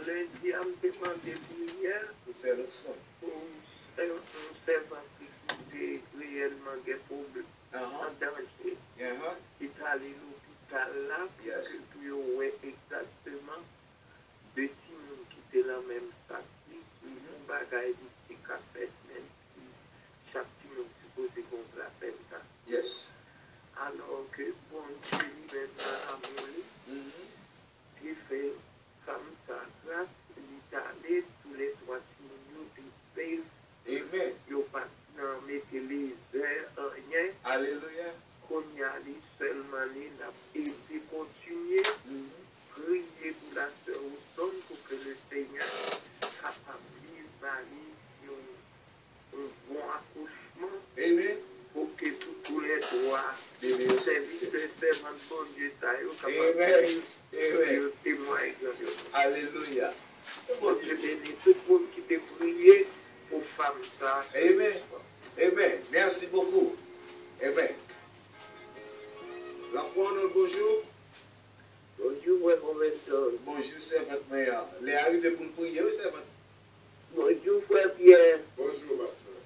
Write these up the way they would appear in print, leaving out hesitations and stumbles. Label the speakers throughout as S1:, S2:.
S1: lundi, on me demandé prière
S2: Pour ces leçons.
S1: pour un servant qui était réellement des problèmes en danger. Il est allé à l'hôpital là,
S2: Yes.
S1: pour voir exactement deux timons qui étaient dans la même statique, un bagage qui a fait, même si chaque timon supposé qu'on la peine ça.
S2: Yes.
S1: Alors que bon Dieu lui maintenant a mouru, il fait comme ça, grâce, il est allé tous les trois timons, il fait,
S2: Amen.
S1: il n'a pas mettre les heures, rien.
S2: Alléluia.
S1: Qu'on y allait seulement, il a été continué. Priez pour la sœur Houston pour que le Seigneur capable un bon accouchement.
S2: Amen.
S1: Pour que tous les droits
S2: Amen.
S1: serviteurs servants de bon Dieu soient
S2: Amen.
S1: capables
S2: Amen.
S1: de témoigner.
S2: Alléluia.
S1: Bon Dieu bénit tout le monde qui t'a prié pour femme ça.
S2: Amen. Amen. Merci beaucoup. Amen. La foi en notre bonjour.
S1: Bonjour, ouais, Roberto.
S2: Bonjour, servante Maya. Les arrivés pour nous prier, oui, servante.
S1: Bonjour, frère Pierre.
S2: Bonjour, ma soeur.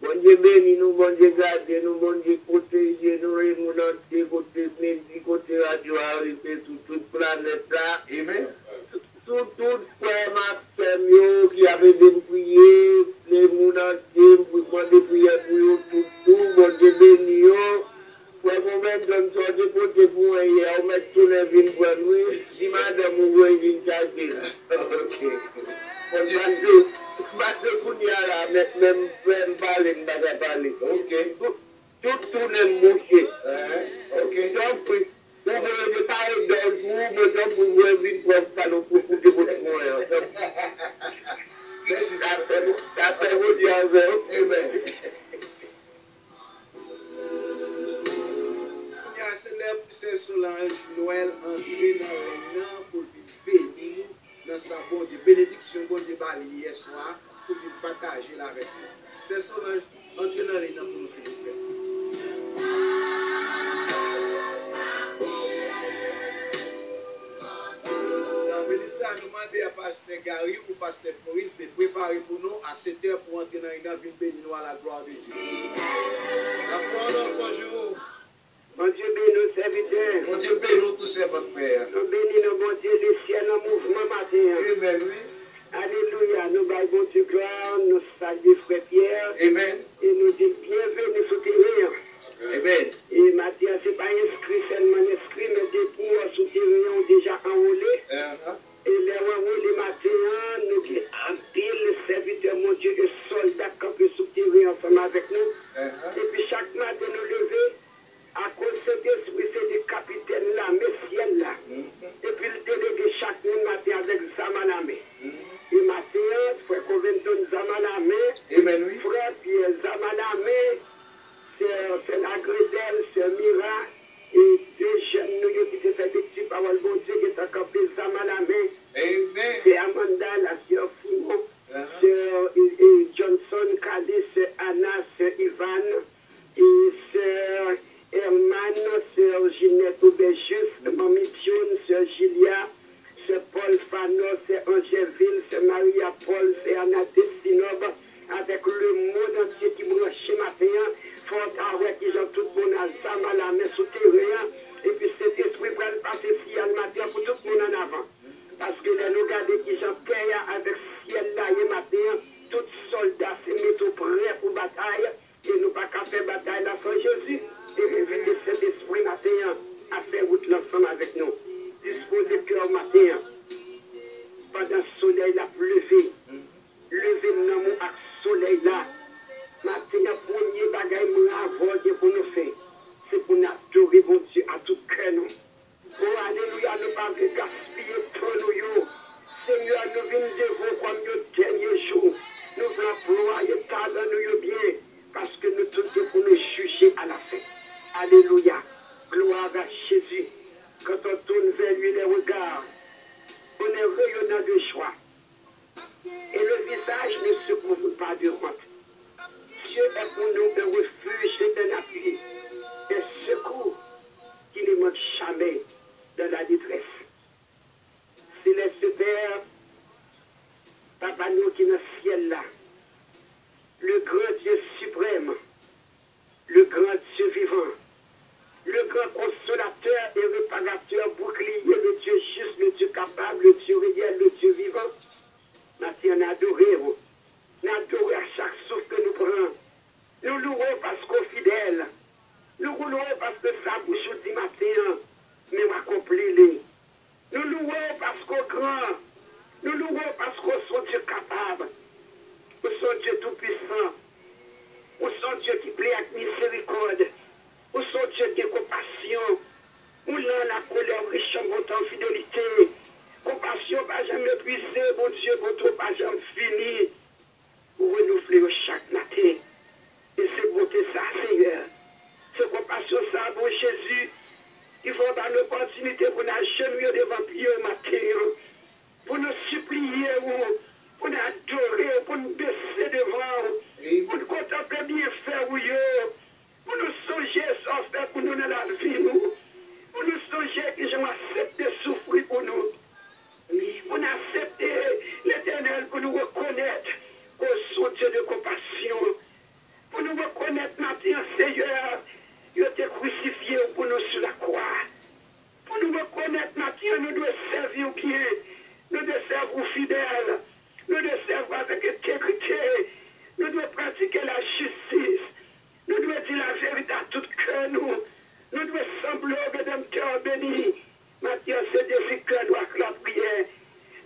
S1: Bon Dieu béni nous, bon Dieu garde nous, bon Dieu protège nous, et nous entier, côté médic, côté radio, arrêté sur toute planète là.
S2: Amen.
S1: Sur tout frère Maxime qui avait des prières, les monde entiers, pour demander prières pour eux, tout, bon Dieu béni yo. Frère Moment donne ça, de côté pour eux, on met tout les vignes pour nous, si madame vous voyez une chargée.
S2: Ok.
S1: Parce que vous n'y allez même parler, pas parler.
S2: Ok.
S1: Tout le bouché.
S2: Ok.
S1: Donc, vous voulez parler de vous, donc vous voulez venir pour faire le coup de votre moyen.
S2: Merci,
S1: Ça fait vous dire
S2: Amen.
S3: Il y a célèbre c'est Solange Noël entré dans le nom pour venir bénir dans sa bonne Dieu. Bénédiction, bon Dieu, bali hier soir pour venir partager là avec nous. C'est Solange entré dans le nom pour nous, s'il vous plaît. La bénédiction a demandé à Pasteur Gary ou Pasteur Maurice de préparer pour nous à 7 heures pour entrer dans le nom pour bénir nous à la gloire de Dieu. La foi, bonjour.
S1: Bon Dieu bénis nos serviteurs.
S2: Mon Dieu bénis tous servantes Père.
S1: Nous bénis nos bon Dieu le ciel en mouvement matin.
S2: Amen, oui.
S1: Alléluia. Nous baillons bon Dieu gloire, nous saluons frère Pierre.
S2: Amen.
S1: Et nous disons bienvenue sous terrain.
S2: Amen.
S1: Et Mathieu, ce n'est pas inscrit seulement inscrit, mais des pour sous terrain ont déjà enrôlé. Et les enrôlés matin, nous disons en pile serviteurs, mon Dieu, de soldats campés sous terrain ensemble avec nous. Et puis chaque matin, nous lever. À cause de cet esprit, c'est des capitaines là, messieurs là. Et puis le délégué chaque matin avec Zama la main. Et matin, frère Coventon Zama la main.
S2: Amen, oui.
S1: Frère Pierre Zama la main. C'est la Grédelle, c'est Mira. Et deux jeunes nous qui se fait des petits paroles, bon Dieu, qui sont campés Zama la main.
S2: Amen.
S1: C'est Amanda, la sœur Fouron. Sœur Johnson, Cali, c'est Anna, c'est Ivan. Et sœur Herman, sœur Ginette Aubergis, Mamie Pion, sœur Gilia, sœur Paul Fano, sœur Angéville, sœur Maria Paul, sœur Anna Destinob, avec le monde entier qui branche matin, fort avec qui ont tout le monde à Zama la main sous terrain, et puis cet esprit va passer ciel matin pour tout le monde en avant. Parce que là, nous regardons qui j'en paye avec ciel là et matin, tout soldat se met au prêt pour bataille, et nous pas qu'à faire bataille là sans Jésus. Et révéler cet esprit matin à faire route l'ensemble avec nous. Disposez cœur matin. Pendant le soleil là levé. Levé dans mon soleil là. Matin, premier bagaille pour nous faire. C'est pour nous adorer bon Dieu à tout cœur. Oh, alléluia, nous ne pas gaspiller trop nous. Seigneur, nous venons de vous comme le dernier jour. Nous voulons employer talent nous bien. Parce que nous tous pour nous juger à la fin. Alléluia. Gloire à Jésus. Quand on tourne vers lui les regards, on est rayonnant de joie. Et le visage ne se couvre pas de honte. Dieu est pour nous un refuge et un appui. Un secours qui ne manque jamais dans la détresse. Céleste Père, puiser, mon Dieu, votre page fini pour renouveler chaque matin. Et c'est beauté ça, Seigneur. C'est compassion ça, bon Jésus. Il faut avoir l'opportunité pour nous agenouiller devant Dieu matin. Pour nous supplier, pour nous adorer, pour nous baisser devant, pour nous contempler bien faire, pour nous songer sans faire pour nous dans la vie, pour nous songer que j'ai accepté de souffrir pour nous, pour nous accepter l'éternel, pour nous reconnaître au son Dieu de compassion, pour nous reconnaître maintenant, Seigneur, il a été crucifié pour nous sur la croix, pour nous reconnaître maintenant, nous devons servir bien, nous devons servir fidèles, nous devons servir avec intégrité, nous devons pratiquer la justice, nous devons dire la vérité à tout cœur, nous devons sembler d'un cœur béni. Maintenant, c'est des cœurs doit la prière.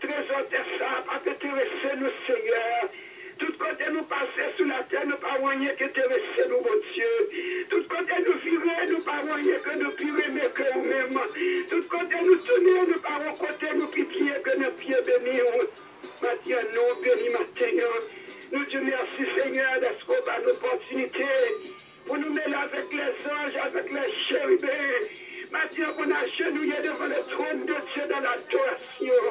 S1: Trésor de ça, pas que t'intéresser nous, Seigneur. Tout côté nous passer sur la terre, nous pas rien que t'intéresser nous, mon Dieu. Tout côté nous virer, nous pas rien que nous pire mais que nous-mêmes. Tout côté nous tourner, nous pas côté nous pieds que nos pieds bénis. Maintenant, nous bénis matin. Nous disons merci, Seigneur, d'être qu'on a l'opportunité pour nous mêler avec les anges, avec les chérubins. Maintenant, pour nous agenouiller devant le trône de Dieu dans l'adoration.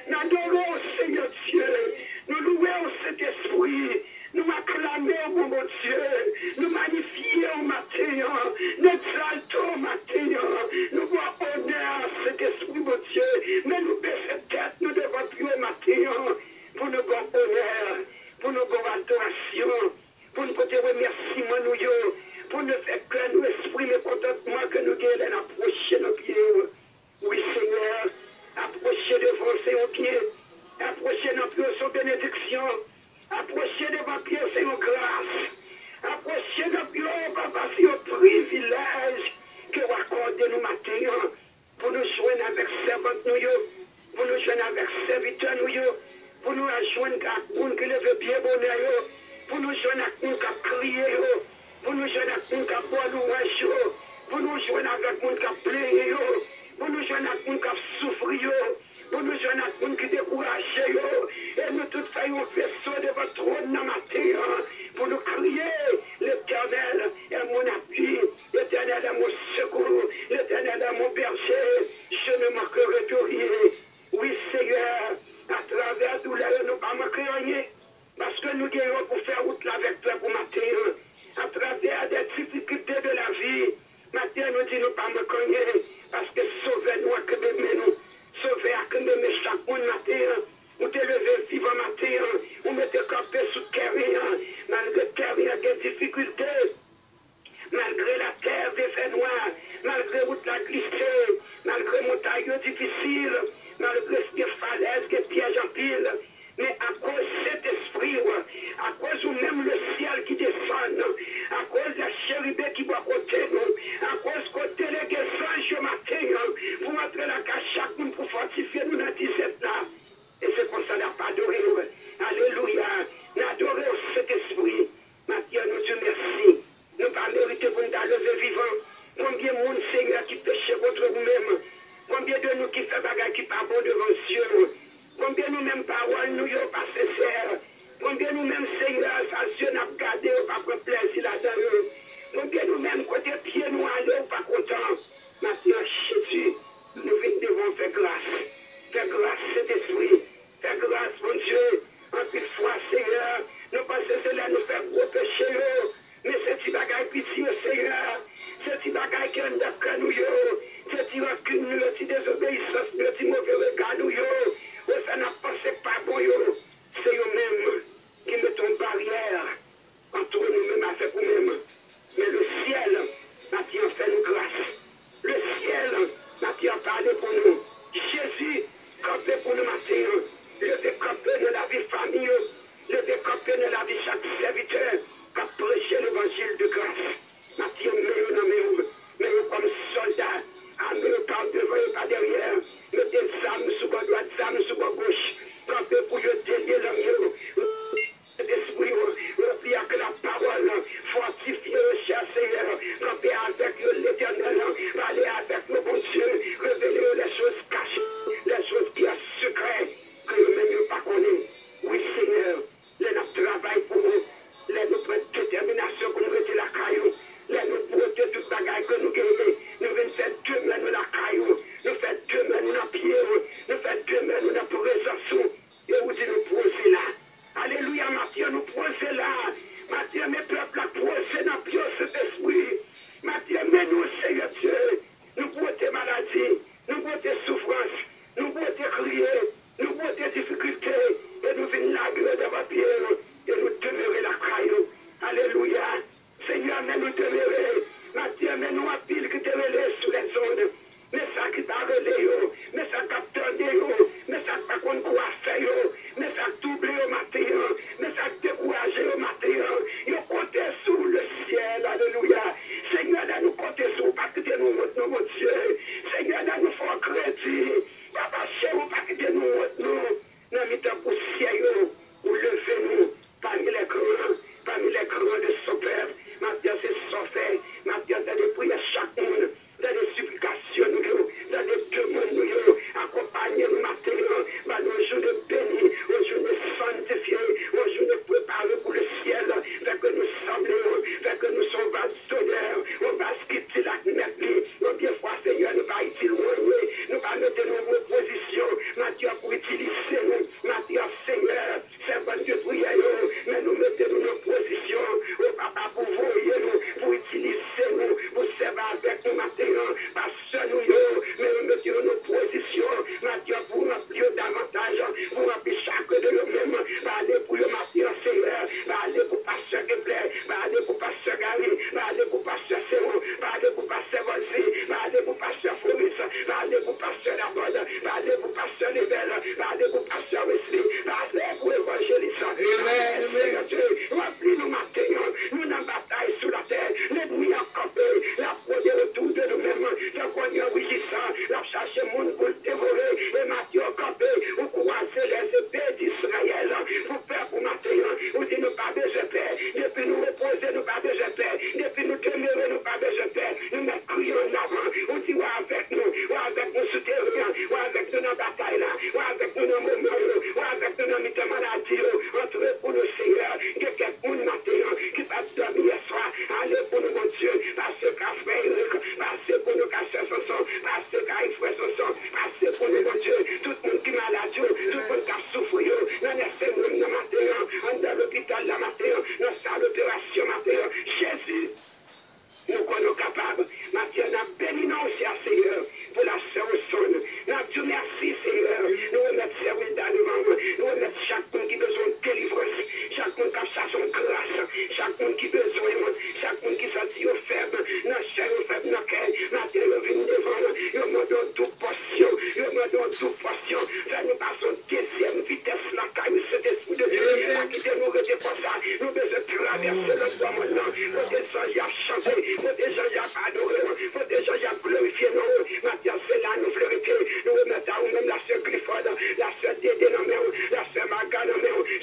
S1: Nous adorons au Seigneur Dieu. Nous louons au Saint-Esprit. Nous acclamons, mon Dieu. Nous magnifions au matin. Nous exaltons au matin. Nous voyons honneur à Saint-Esprit, mon Dieu. Mais nous baissons tête, nous devons prier au matin pour nous voir honneur, pour nous voir adoration, pour nous côté remerciement, pour nous faire que nous exprimer le contentement que nous gagnons approcher nos pieds. Oui, Seigneur, approcher devant ses pieds, approcher nos pieds sans bénédiction, approcher devant pieds sans grâce, approcher nos pieds, papa, c'est un privilège que vous accordez nous matin pour nous joindre avec servantes nous, pour nous joindre avec serviteurs nous, pour nous joindre avec nous qui lève bien bonheur, pour nous joindre avec nous qui crier, pour nous joindre avec nous qui boire louange, pour nous joindre avec nous qui plaire, pour nous joindre avec nous qui souffrir, pour nous joindre avec nous qui découragent, et nous tous faisons vaisseau de votre trône dans matin, pour nous crier, l'Éternel est mon appui, l'Éternel est mon secours, l'Éternel est mon berger, je ne manquerai de rien. Oui, Seigneur, à travers douleur, nous ne pas manquer rien, parce que nous gagnons pour faire route avec toi pour matin. À travers des difficultés de la vie, matin nous disons pas manquer rien, parce que sauvez-nous à que nous, sauvez à que nous chaque monde matin, ou te lever vivant matin, ou mettez campé sous terre, malgré terre, il y a des difficultés, malgré la terre des faits noirs, malgré route la glissée, malgré montagne difficile, malgré des falaises, des pièges en pile, mais à cause de cet esprit, à cause ou même le ciel qui descend, à cause de la chérubée qui va côté nous, à cause côté les anges matin, pour entrer la cache chaque monde pour fortifier nous dans 17 là. Et c'est pour ça qu'on n'a pas adoré. Alléluia. Nous adorons cet esprit. Maintenant, nous Dieu merci. Nous pas mérité pour nous lever vivant. Combien de monde, Seigneur, qui péché contre nous-mêmes. Combien de nous qui fait bagarre qui pas bon devant Dieu. Combien nous-mêmes paroles nous n'avons pas sincères. Combien nous-mêmes, Seigneur, ça Dieu n'a pas gardé, pas prendre plaisir là-dedans. Combien nous-mêmes, côté pied, nous allons pas contents. Maintenant, Jésus, nous devons faire grâce. Fais grâce, cet esprit. Fais grâce, mon Dieu. En plus fois, Seigneur, nous pensons que cela nous fait gros péché. Mais c'est petit bagage pitié, Seigneur. C'est petit bagage qui est dans nous. C'est petit rancune, c'est petit désobéissance, c'est petit mauvais regard nous. Ça n'a pensé pas bon. C'est eux-mêmes qui mettent une barrière entre nous-mêmes avec nous-mêmes. Mais le ciel, maintenant, fait nous grâce. Le ciel, maintenant, parle pour nous. Jésus, campé pour nous matin, le campé de la vie parlez pour pasteur Wesley, parlez pour évangéliste.
S2: Amen.
S1: Seigneur Dieu, remplis-nous maintenant, nous dans bataille sous la terre, l'ennemi a campé, la produit autour de nous-mêmes, le cogneur rugissant, la cherche monde pour le dévorer, et Matthieu a campé, ou croiser les épées d'Israël, pour faire pour maintenant, ou dit nous pas besoin de paix, depuis nous reposer, nous pas besoin de paix, depuis nous demeurer, nous pas besoin de paix, nous mettons crions en avant, on dit ouais avec nous souterrain, ouais avec nous dans la bataille là, ouais avec nous dans le moment, ouais avec nous dans la maladie, entrez pour nous Seigneur, quelqu'un pour nous maintenant, qui va dormir hier soir, allez pour nous mon Dieu, parce qu'à frère Eric, parce pour nous casser son sang, parce qu'à frère son sang, parce pour nous mon Dieu, tout le monde qui est malade, tout le monde qui a souffert, dans les séminaires de matin, dans l'hôpital de matin, dans la salle d'opération matin, Jésus, nous sommes capables. Mathieu, nous avons béni nous aussi, Seigneur, pour la sœur au son. Nous avons dit merci, Seigneur. Nous remettons service dans le monde. Nous remettons chaque monde qui a besoin de délivrance. Chaque monde qui a cherché son grâce. Chaque monde qui a besoin. Chaque monde qui s'est dit faible. Dans chair, faible, dans cœur. Mathieu, nous venons devant. Nous demandons toute portion. Nous demandons toute portion. Fais-nous passer deuxième vitesse, la caille, cet esprit de Dieu. Quittez-nous, restez pour ça. Nous devons traverser le droit maintenant. Pour des gens qui ont chanté. Faut déjà y adorer, faut déjà y glorifier nous. Maintenant, c'est là nous fleurir. Nous remettons à nous-mêmes la sœur Clifford, la sœur Dédé, la sœur Maga,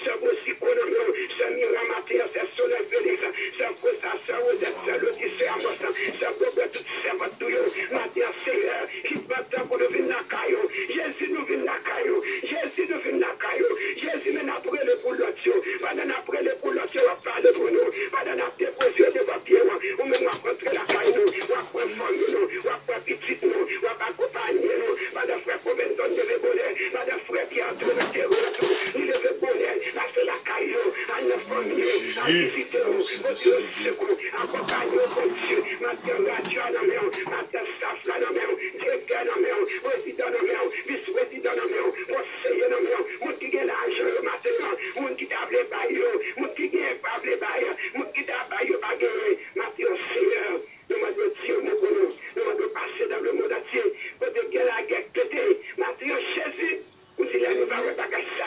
S1: sœur Boussico, sœur Myra Mathieu, sœur Soleil Félix, sœur Costa, sœur Odette, sœur Lottie, sœur Amos, sœur Gobert, toutes ces servantes de Dieu. Maintenant, Seigneur, qui battent pour nous venir la caillou. Jésus nous vient la caillou. Jésus nous vient la caillou. Jésus nous n'a pris le pour l'autre. Pendant après le pour l'autre, on va parler pour nous. Pendant après déposé de papier, on me rencontrer la caille nous, on va prendre femme nous, on va prendre petite nous, on va accompagner nous, madame frère Cobenton de Vébonnet, madame frère Pierre de Météo, il est Vébonnet, là c'est la caille nous, à nos familles, à visiter nous, au Dieu secours, accompagner nous comme Dieu, madame radio à nos mains, madame staff à nos mains, directeur à nos mains, président à nos mains, vice-président à nos mains, conseiller à nos mains, mon qui gagne l'argent maintenant, mon qui t'a appelé baillot, mon qui gagne pas appelé baillot, mon qui t'a baillot pas gagné, maintenant Seigneur, nous demandons Dieu nous pour nous, nous demandons passer dans le monde entier, pour que la guerre pété, maintenant Jésus, nous disons nous allons pas gâcher ça,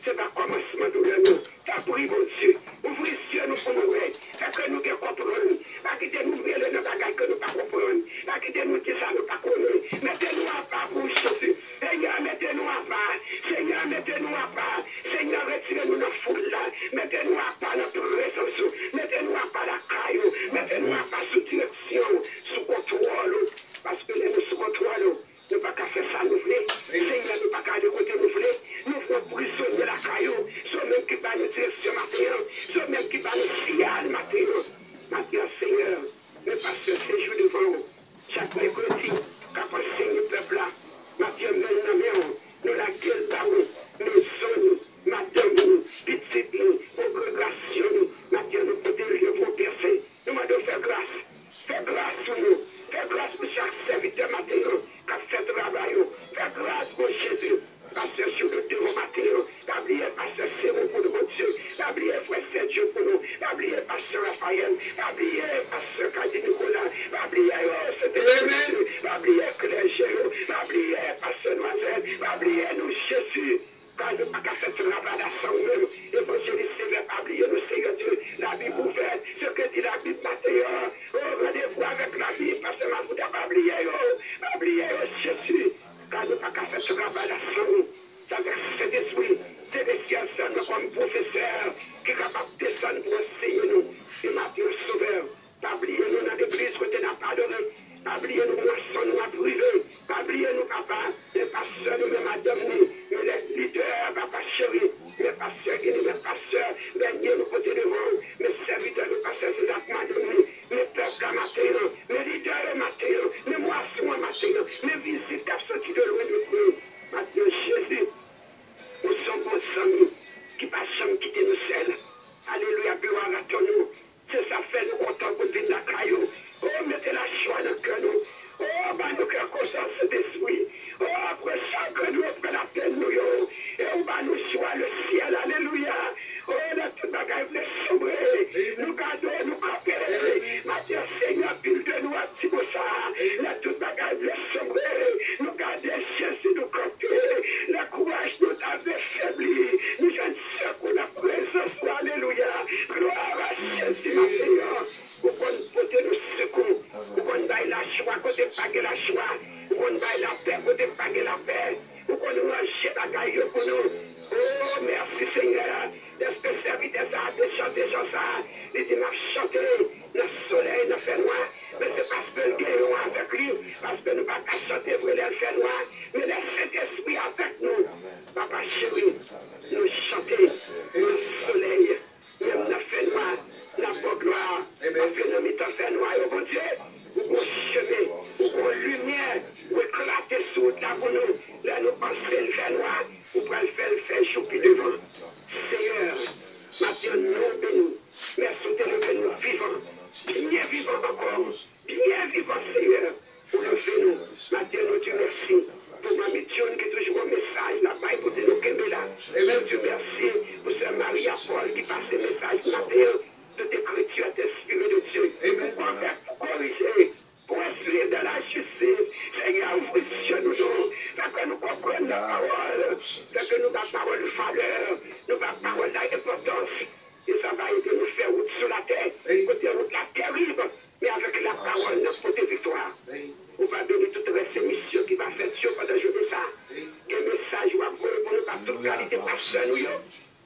S1: c'est pas commencement de nous, t'as pris mon Dieu, ouvrez les yeux nous pour nous, fait que nous comprendre, pas quitter nous ouvrir les bagages que nous pas comprendre, pas quitter nous dire ça nous pas connaître, mettez-nous à part pour Jésus, Seigneur, mettez-nous à part, Seigneur, mettez-nous à part, Seigneur, retirez-nous dans la foule là, mettez-nous à part notre présence, mettez-nous à part la caillou, mettez-nous à part sous direction, sous contrôle, parce que nous sous contrôle, nous ne pouvons pas faire ça nous voulons, Seigneur, nous ne pouvons pas de côté nous voulons, nous faisons prisonnier la caillou, ceux même qui va nous direction matin, ceux même qui va nous signal matin, maintenant Seigneur, nous passons ces jours devant nous, chaque mercredi, quand on signe le peuple là, Mathieu, nous la gueule là, nous sommes, madame, petite, congrégation, Mathieu, nous protéger vos personnes, nous m'avons fait grâce sur nous, fais grâce pour chaque serviteur matin, qui a fait travail, fais grâce pour Jésus, pasteur sur le devant matin, n'oubliez pasteur Séron pour nous, mon Dieu, n'oubliez frère Sergio pour nous, n'oubliez pasteur Raphaël, n'oubliez pasteur Kadi Nicolas, n'oubliez n'oubliez Clergé, n'oubliez pasteur Noiselle, n'oubliez nous Jésus. Quand nous pas faire ce travail à sang même, évangéliste Sévère, oubliez nous Seigneur Dieu, la Bible ouverte, ce que dit la Bible matin, rendez-vous avec la Bible, parce que ma vous n'a oubliez Jésus. Quand nous pas faire ce travail à sang, ça veut cet esprit, c'est des sciences comme professeur, qui est capable de descendre pour enseigner nous, et Matthieu Sauveur, oubliez-nous dans l'église que tu n'as pas donné. Oubliez-nous, moisson, nous à priver. Oubliez-nous, papa, les pasteurs, nous, madame, nous, les leaders, papa chéri, les pasteurs, les pasteurs, venez nous côté devant, mes serviteurs, les pasteurs, c'est la madame, les peuples à matin, les leaders à matin, les moissons à matin, les visites à sorti de loin de nous. Maintenant, Jésus, nous sommes vos amis, qui passent jamais quitter nous seuls. Alléluia, gloire à ton nom. C'est ça fait nous content pour venir la caillou. Oh, mettez la joie dans le cœur nous. Oh, bah nous cœur conscience d'esprit. Oh, après chaque nous, après la peine nous, yo. Et on va nous joie le ciel, alléluia. Oh, là, tout bagaille voulait sombrer. Nous gardons, nous camper. Matthieu, Seigneur, bulle de nous à petit peu ça. Là, tout bagaille voulait sombrer. Nous gardons Jésus, nous camper. Le courage nous Oh, merci Seigneur. D'être serviteur ça, de chanter ça. Il dit, m'a chanté dans le soleil, dans le fait noir. Mais c'est parce que nous guérons avec lui. Parce que nous ne pouvons pas chanter pour le fait noir. Mais le Saint-Esprit avec nous. Papa chéri, nous chanter dans le soleil. Même dans le fait noir. La bonne gloire. Parce que nous mettons le fait noir. Oh mon Dieu. Ou qu'on chemin. Ou qu'on lumière. Ou éclater sous la pour nous. Là, nous pensons le fait noir. Ou pour le faire choupi devant. Seigneur, maintenant nous bénis. Merci de lever nous vivants. Bien vivants encore. Bien vivants, Seigneur. Pour lever nous. Maintenant nous te merci. Pour ma mission qui est toujours un message là-bas pour nous qu'aimer là. Et même Dieu merci pour ce Maria-Paul qui passe le message matin. Toute écriture d'esprit de Dieu. Pour corriger. Pour instruire dans la justice. Seigneur, ouvre les yeux nous. Fait que nous comprenions la parole. Fait que nous la parole de valeur. Nous la parole d'importance. Et ça va aider nous faire route sur la terre. Côté route la terrible. Mais avec la parole, notre côté victoire. On va donner toute cette mission qui va faire Dieu pendant je dis ça. Quel message va envoyer pour nous par toute qualité pasteur nous.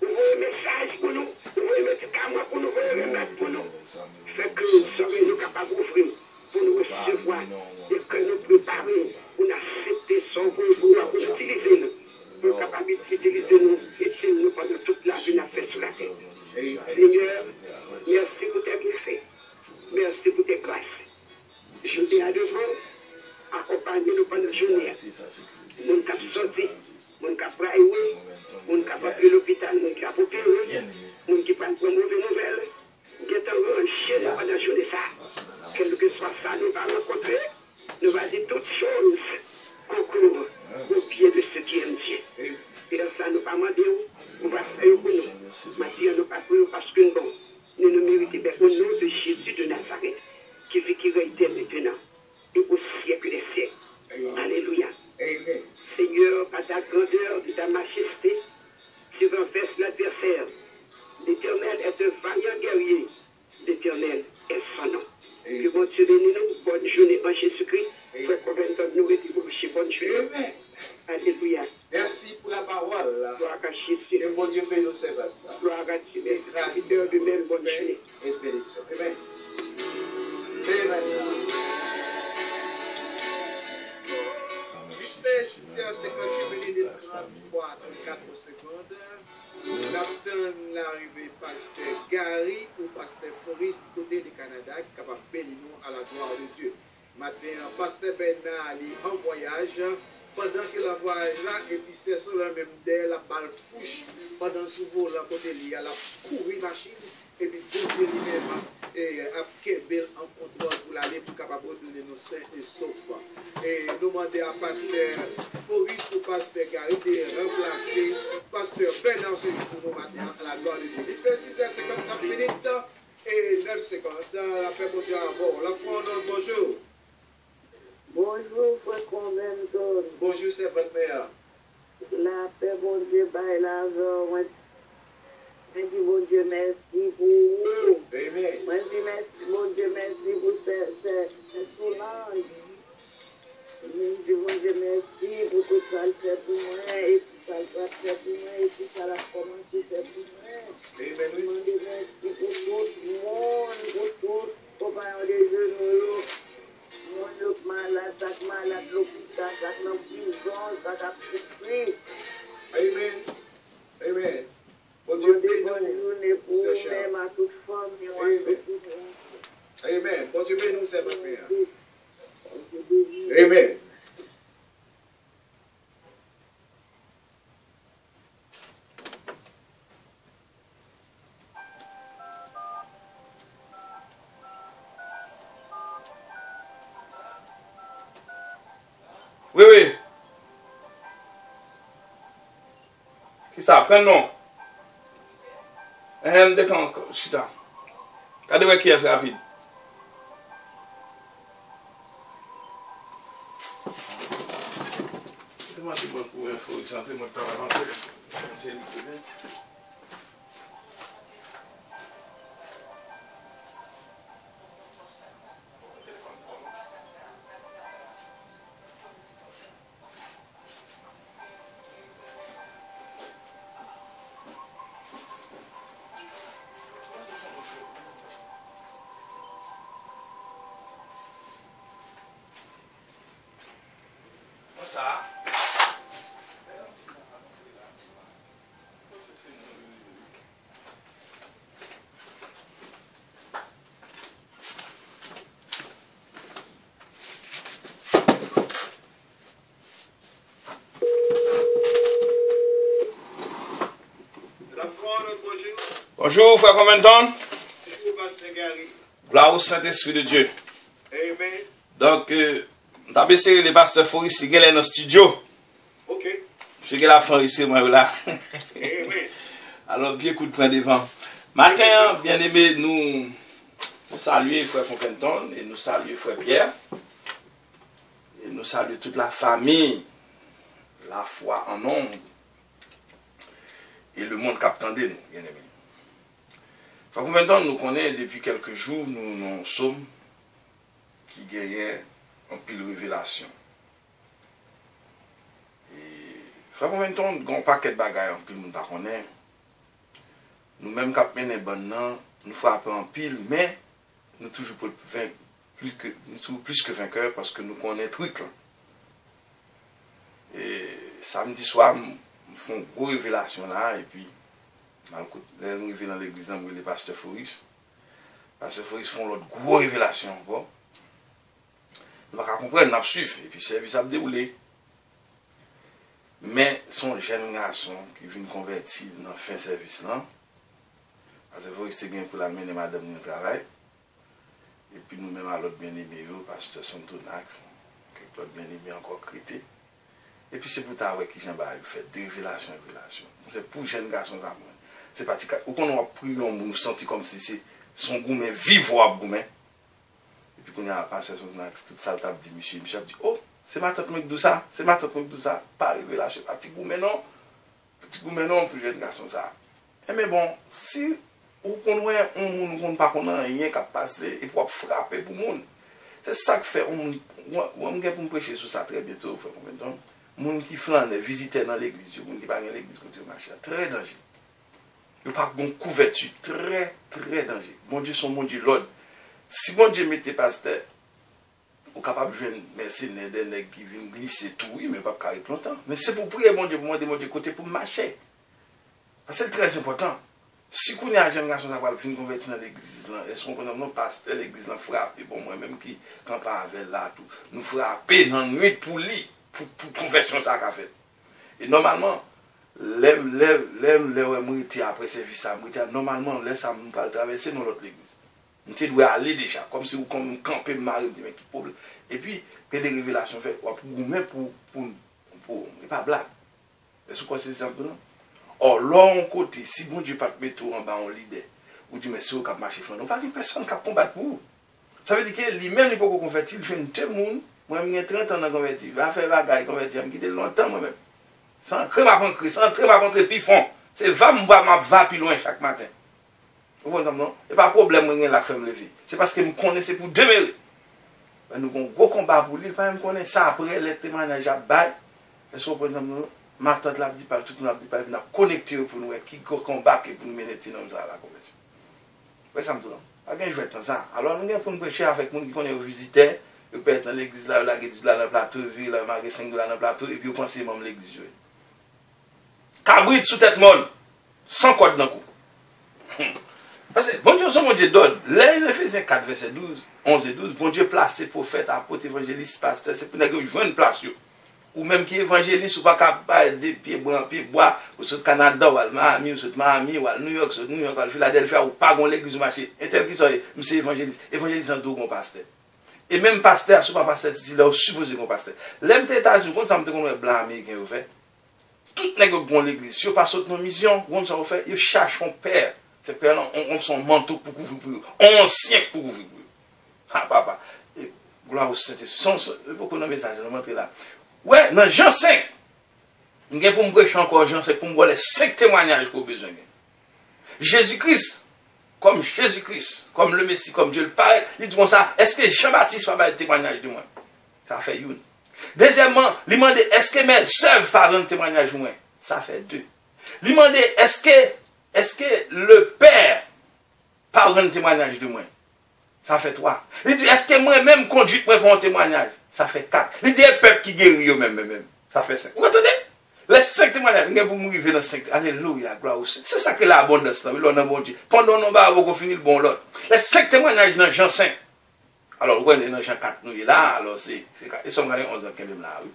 S1: Vous voyez un message pour nous. Vous voyez un médicament pour nous. Vous voyez un remède pour nous. Fait que nous sommes capables d'ouvrir pour nous recevoir et que nous préparer pour accepter son pouvoir pour utiliser nous. Pour nous capables d'utiliser nous et de nous pendant toute la vie nous fait sur la terre. Seigneur, merci pour tes bienfaits. Merci pour tes grâces. Je dis à devant, accompagnez-nous pendant la journée. Mon cap sorti, mon cap braillé, mon cap appelé l'hôpital, mon cap opéré, mon qui prend pour mauvaise nouvelle. Qui est enrangé pendant la journée ça. Quel que soit ça, nous va rencontrer. Nous va dire toutes choses concourent au pied de ce qui aime Dieu. Et ça, nous va demander, on va faire pour nous. Mathieu, nous pas prier parce que nous nous méritons bien au nom de Jésus de Nazareth, qui vit qui règne maintenant et au siècle des siècles. Alléluia.
S3: Amen.
S1: Seigneur, par ta grandeur, de ta majesté, tu renverses l'adversaire. L'Éternel est un vaillant guerrier. L'Éternel est son nom. Que bon Dieu bénisse nous. Bonne journée en Jésus-Christ. Frère Covenant, nous et bonne journée. Alléluia.
S3: Merci pour la parole.
S1: Gloire à Jésus.
S3: Et bon Dieu bénisse nos servants.
S1: Gloire à Dieu.
S3: Et grâce.
S1: De même, bonne journée.
S3: Et bénédiction. Amen. Amen. Il fait 6h58 minutes 33 34 secondes. Nous attendons l'arrivée pasteur Gary ou pasteur Forest du côté du Canada qui est capable de bénir nous à la gloire de Dieu. Matin, pasteur Bernard est en voyage. Pendant que la voyage là, et puis c'est sur la même d'elle, la balle fouche. Pendant ce vol, à côté de lui, elle a couru machine. Et puis, Dieu lui-même et a Kebel en contrôle pour l'aller pour capable de donner nos saints et saufs. Et nous demandons à pasteur Forest ou pasteur Gary de remplacer pasteur Bernard pour nous maintenant à la gloire de Dieu. Il fait 6h59 minutes et 9 secondes. La paix pour Dieu à bord. La foi, bonjour.
S4: Bonjour, frère Conventon.
S3: Bonjour, c'est votre mère.
S4: La paix, bon Dieu, by la joie. Je dis, bon Dieu, merci pour vous.
S3: Amen.
S4: Moi, je dis, merci, bon Dieu, merci pour ce soulage. Je dis, bon Dieu, merci pour tout ça, le fait pour moi, et tout ça, le fait pour moi, et tout ça, la commencé fait pour moi.
S3: Amen.
S4: Je dis, merci pour tout le monde, pour tout, pour parler des genoux. Mon malade, chaque malade, l'hôpital, chaque dans prison, chaque a souffert.
S3: Amen. Amen. Bon Dieu bénisse
S4: Bonne journée pour vous-même, à toute famille.
S3: Amen. Bon Dieu bénisse nous, c'est votre Père. Amen.
S5: Oui, oui. Qui ça? Prends non. De quand? Chita. Quand de qui est rapide? C'est moi qui vais pour info. Santé, moi, je vais avancer. ça. Bonjour, frère Comenton. Gloire au Saint-Esprit de Dieu.
S1: Amen.
S5: Donc, t'as baissé les pasteurs Foris, c'est dans le studio.
S1: Ok.
S5: Je suis la fin ici, moi, là.
S1: Amen.
S5: Alors, bien coup de point devant. Matin, bien aimé, nous saluons frère Comenton et nous saluons frère Pierre. Et nous saluons toute la famille, la foi en nombre et le monde qui attendait nous, bien aimé. Frère Comenton nous connaît depuis quelques jours, nous sommes qui gagnent un pile révélation. Et frère Comenton, nous avons un paquet de bagages en pile, nous ne connaissons pas. Nous-mêmes, quand nous frappons en pile, mais nous toujours plus que vainqueurs parce que nous connaissons truc. Et samedi soir, nous faisons une grosse révélation là, et puis, nous arrivons dans l'église, nous les pasteurs Foris. Pasteurs Foris font l'autre grosse révélation encore. Nous ne comprenons pas, nous suivons, et puis le service a déroulé. Mais son jeune garçon qui vient convertir dans le fin service là, parce que Foris c'est bien pour l'amener madame au travail. Et puis nous-mêmes à l'autre bien-aimé, pasteur Sontonax, l'autre bien-aimé encore crété. Et puis c'est pour ta qui j'en bats, fait des révélations. C'est pour les jeunes garçons à moi. C'est pas ou qu'on a pris, on nous sentit comme si c'est son gourmet vivant à gourmet. Et puis quand on a pasteur Sontonax, toute ça, t'a dit Michel a dit, oh, c'est ma tante qui dit ça, c'est ma tante qui dit ça, pas révélation, petit gourmet non, pour les jeunes garçons ça. Et mais bon, si ou qu'on voit on ne pas qu'on a rien qu'à passer et pour frapper pour le monde. C'est ça que fait on pour me prêcher sur ça très bientôt frère Comenton. Monde qui flâne visiter dans l'église, monde qui pas dans l'église côté marché, très dangereux. Il pas bon couverture, très dangereux. Mon Dieu son mon Dieu l'ordre. Si mon Dieu mettait pasteur ou capable de jouer mercenaires des nègres qui viennent glisser tout, oui, mais pas carré longtemps. Mais c'est pour prier mon Dieu, pour demander mon Dieu côté pour marcher. Parce que c'est très important. Si vous avez un jeune garçon qui va venir convertir dans l'église, est-ce qu'on connaît nos pasteurs, l'église frappe, bon, moi-même qui campe avec là, tout, nous frapper dans la nuit pour lui, pour conversion ça qu'a fait. Et normalement, après service, normalement, laisse ça nous pas traverser dans l'autre église. Nous devons aller déjà, comme si vous campez, marre, mais qui problème. Et puis, que des révélations fait, pour, et pas blague. Est-ce que c'est simple, non? Or, l'autre côté, si bon Dieu pas te mettre en bas en leader, ou du monsieur qui a marché flanc, non pas une personne qui a combattu pour vous. Ça veut dire que lui-même, il peut convertir, il fait une telle monde, moi, j'ai 30 ans de convertir, il va faire bagaille, convertir, il m'a quitté longtemps moi-même. Sans crème à rentrer, sans crème à rentrer, puis fond. C'est va plus loin chaque matin. Vous comprenez, non? Et pas de problème, moi, la femme lever. C'est parce que je connais pour demeurer. Nous avons un gros combat pour lui, pas me connaître ça après, les témoignages à bail. Est-ce que vous comprenez, non? Ma tante l'a dit pas, tout le monde l'a dit pas, nous avons connecté pour nous, qui combat pour nous mener dans la conversion. Vous ça me dit, pas de jouer dans ça. Alors, nous avons nous prêcher avec les gens qui connaissent aux visiteurs, ils peuvent être dans l'église là, dans le plateau, le magasin là, dans le plateau, et puis ils pensent même l'église. Cabrit sous tête molle, sans code dans le coup. Parce que bon Dieu, son bon Dieu d'ordre, là, il Éphésiens 4, verset 12, 11 et 12, bon Dieu placé prophète, apôtre, évangéliste, pasteur, c'est pour nous jouer une place. Ou même qui évangéliste ou pas capable de pieds bois, ou sur le Canada, ou à Miami, ou sur Miami, ou à New York, ou à Philadelphie, ou pas dans l'église du marché. Et tel qui soit, monsieur évangéliste en tout mon pasteur. Et même pasteur, si pas pasteur, il est supposé qu'on pasteur. L'aime tes États-Unis, quand ça me dit qu'on est blanc américain, vous faites. Tout n'est que bon l'église. Si on passe notre mission, quand ça vous fait, ils cherchent un père. Ces pères-là ont son manteau pour couvrir pour eux. On siècle pour couvrir pour eux. Ah, papa. Et gloire au Saint-Esprit. Beaucoup de messages, je vais montrer là. Ouais, dans Jean 5, je vais pour me prêcher encore Jean 5, pour me voir les 5 témoignages qu'on a besoin. Jésus-Christ, comme le Messie, comme Dieu le Père, il dit comme ça, est-ce que Jean-Baptiste va faire un témoignage de moi? Ça fait une. Deuxièmement, il demande, est-ce que mes sœurs font un témoignage de moi? Ça fait 2. Il demande, est-ce que le Père parle un témoignage de moi? Ça fait 3. Il dit, est-ce que moi-même conduite pour un témoignage? Ça fait 4. Il dit, le peuple qui guérit même. Ça fait 5. Vous entendez? Les 5 témoignages, vous mourrez dans 5. Alléluia, gloire au Seigneur. C'est ça que l'abondance, là. Il a bon Dieu. Pendant nous, on va finir le bon lot. Les 5 témoignages dans Jean 5. Alors, vous voyez, dans Jean 4, nous, là, alors, ils sont gardés 11 ans quand même là, oui.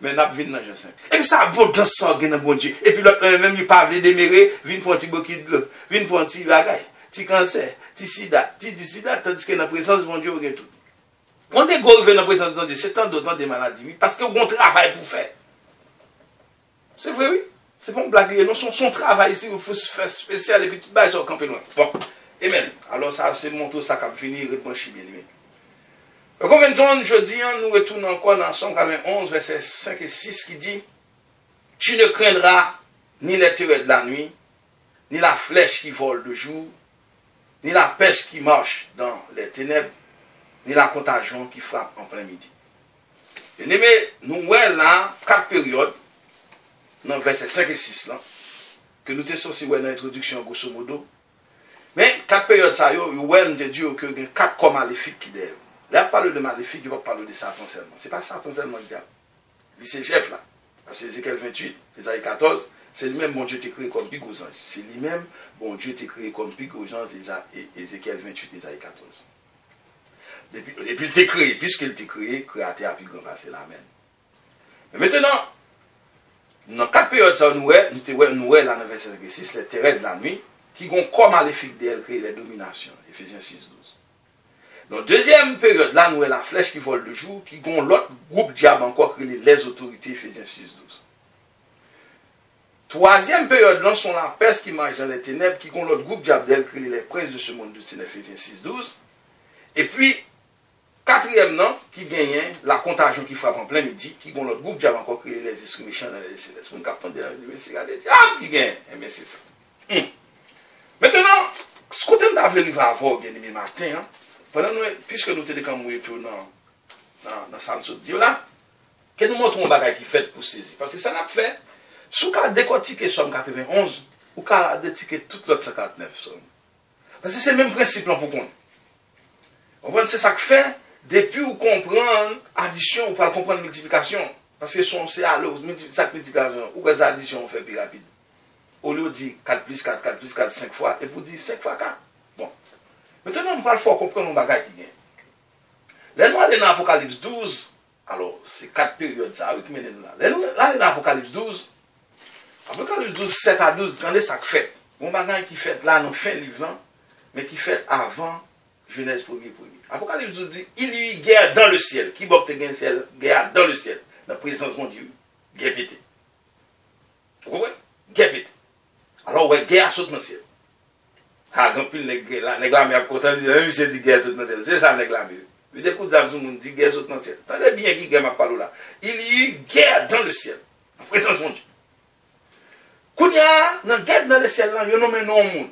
S5: Mais nous avons vu dans Jean 5. Et puis, ça abondance, ça, dans bon Dieu. Et puis, l'autre, même, il pas démérer, vient pour un petit bouquet de l'eau, vient pour un petit bagaille, petit cancer, petit sida, tandis que dans la présence de mon Dieu, vous avez tout. On est gros, dans la présence de Dieu, c'est tant d'autant des maladies, oui, parce que vous avez un travail pour faire. C'est vrai, oui. C'est pas une blague. Non, son travail ici, il faut se faire spécial et puis tout le monde camper loin. Bon. Amen. Alors, ça, c'est mon tour, ça va finir, réponse bien aimé. Donc, en même temps, jeudi, nous retournons encore dans Somme 91, versets 5 et 6, qui dit: Tu ne craindras ni les terreurs de la nuit, ni la flèche qui vole de jour, ni la peste qui marche dans les ténèbres, ni la contagion qui frappe en plein midi. Bien aimé, nous voyons là 4 périodes. Dans verset 5 et 6 là, que nous sommes censés voir dans l'introduction grosso modo. Mais 4 périodes ça, nous avons dit que il y a 4 corps maléfiques qui derrière. Là, on parle de maléfiques, il va parler de Satan seulement. Ce n'est pas Satan seulement le diable. C'est chef là. Parce que Ézéchiel 28, Ésaïe 14, c'est lui-même, bon Dieu t'a créé comme pique aux anges. C'est lui-même, bon Dieu t'a créé comme pique aux anges, déjà, Ézéchiel 28, Ésaïe 14. Depuis il t'a créé, puisqu'il t'a créé, créateur a pu grand passer l'amen. Mais maintenant, dans 4 périodes, ça, nous voyons là dans verset 6, les terreurs de la nuit, qui ont comme maléfique d'elle créé les dominations. Éphésiens 6, 12. Dans la deuxième période, là, nous voyons la flèche qui vole de jour, qui ont l'autre groupe diable encore créé les autorités. Éphésiens 6, 12. Troisième période, là, sont la peste qui marche dans les ténèbres, qui ont l'autre groupe diable d'elle créé les princes de ce monde. Éphésiens 6, 12. Et puis, quatrième, non, qui gagne la contagion qui frappe en plein midi, qui ont l'autre groupe diable encore créé les esprits méchants dans les célestes. On capte mais c'est la diable qui gagne. Eh bien, c'est ça. Maintenant, ce qu'on a voulu avoir bien aimé matin, hein, pendant nous, puisque nous sommes dans Samson Dieu là, que nous montrons un bagage qui fait pour saisir. Parce que ça n'a pas fait, si vous avez décortiqué Somme 91, vous avez décortiqué toute l'autre 59 Somme. Parce que c'est le même principe là pour qu'on. C'est ça que fait. Depuis vous comprenez addition, vous pouvez comprendre multiplication. Parce que c'est à l'eau, chaque multiplication, ou les additions on fait plus rapide. Au lieu de dire 4 plus 4, 4 plus 4, 5 fois, et pour dire 5 fois 4. Bon. Maintenant, on parle fort comprendre mon bagage qui gagne. Là, nous allons dans Apocalypse 12. Alors, c'est 4 périodes, ça, oui, qui mènent là. Là, nous allons dans Apocalypse 12. Apocalypse 12, 7 à 12, regardez ça qui fait. Mon bagage qui fait là, dans fin livre, mais qui fait avant Genèse 1er. Apocalypse 12 dit, il y eut guerre dans le ciel. Qui bokte guerre dans le ciel? Dans la présence de mon Dieu. Guerre pété. Vous comprenez? Guerre pété. Alors, ouais, guerre saute dans le ciel. Ah, quand puis les gars, mais à côté, c'est dit guerre saute dans le ciel. C'est ça, les gars, mais. Vous écoutez, tout le monde dit guerre saute dans le ciel. Attendez bien qui guerre m'a parlé là. Il y eut guerre dans le ciel. En présence de mon Dieu. Quand il y a une guerre dans le ciel, là, il y a nommé non monde.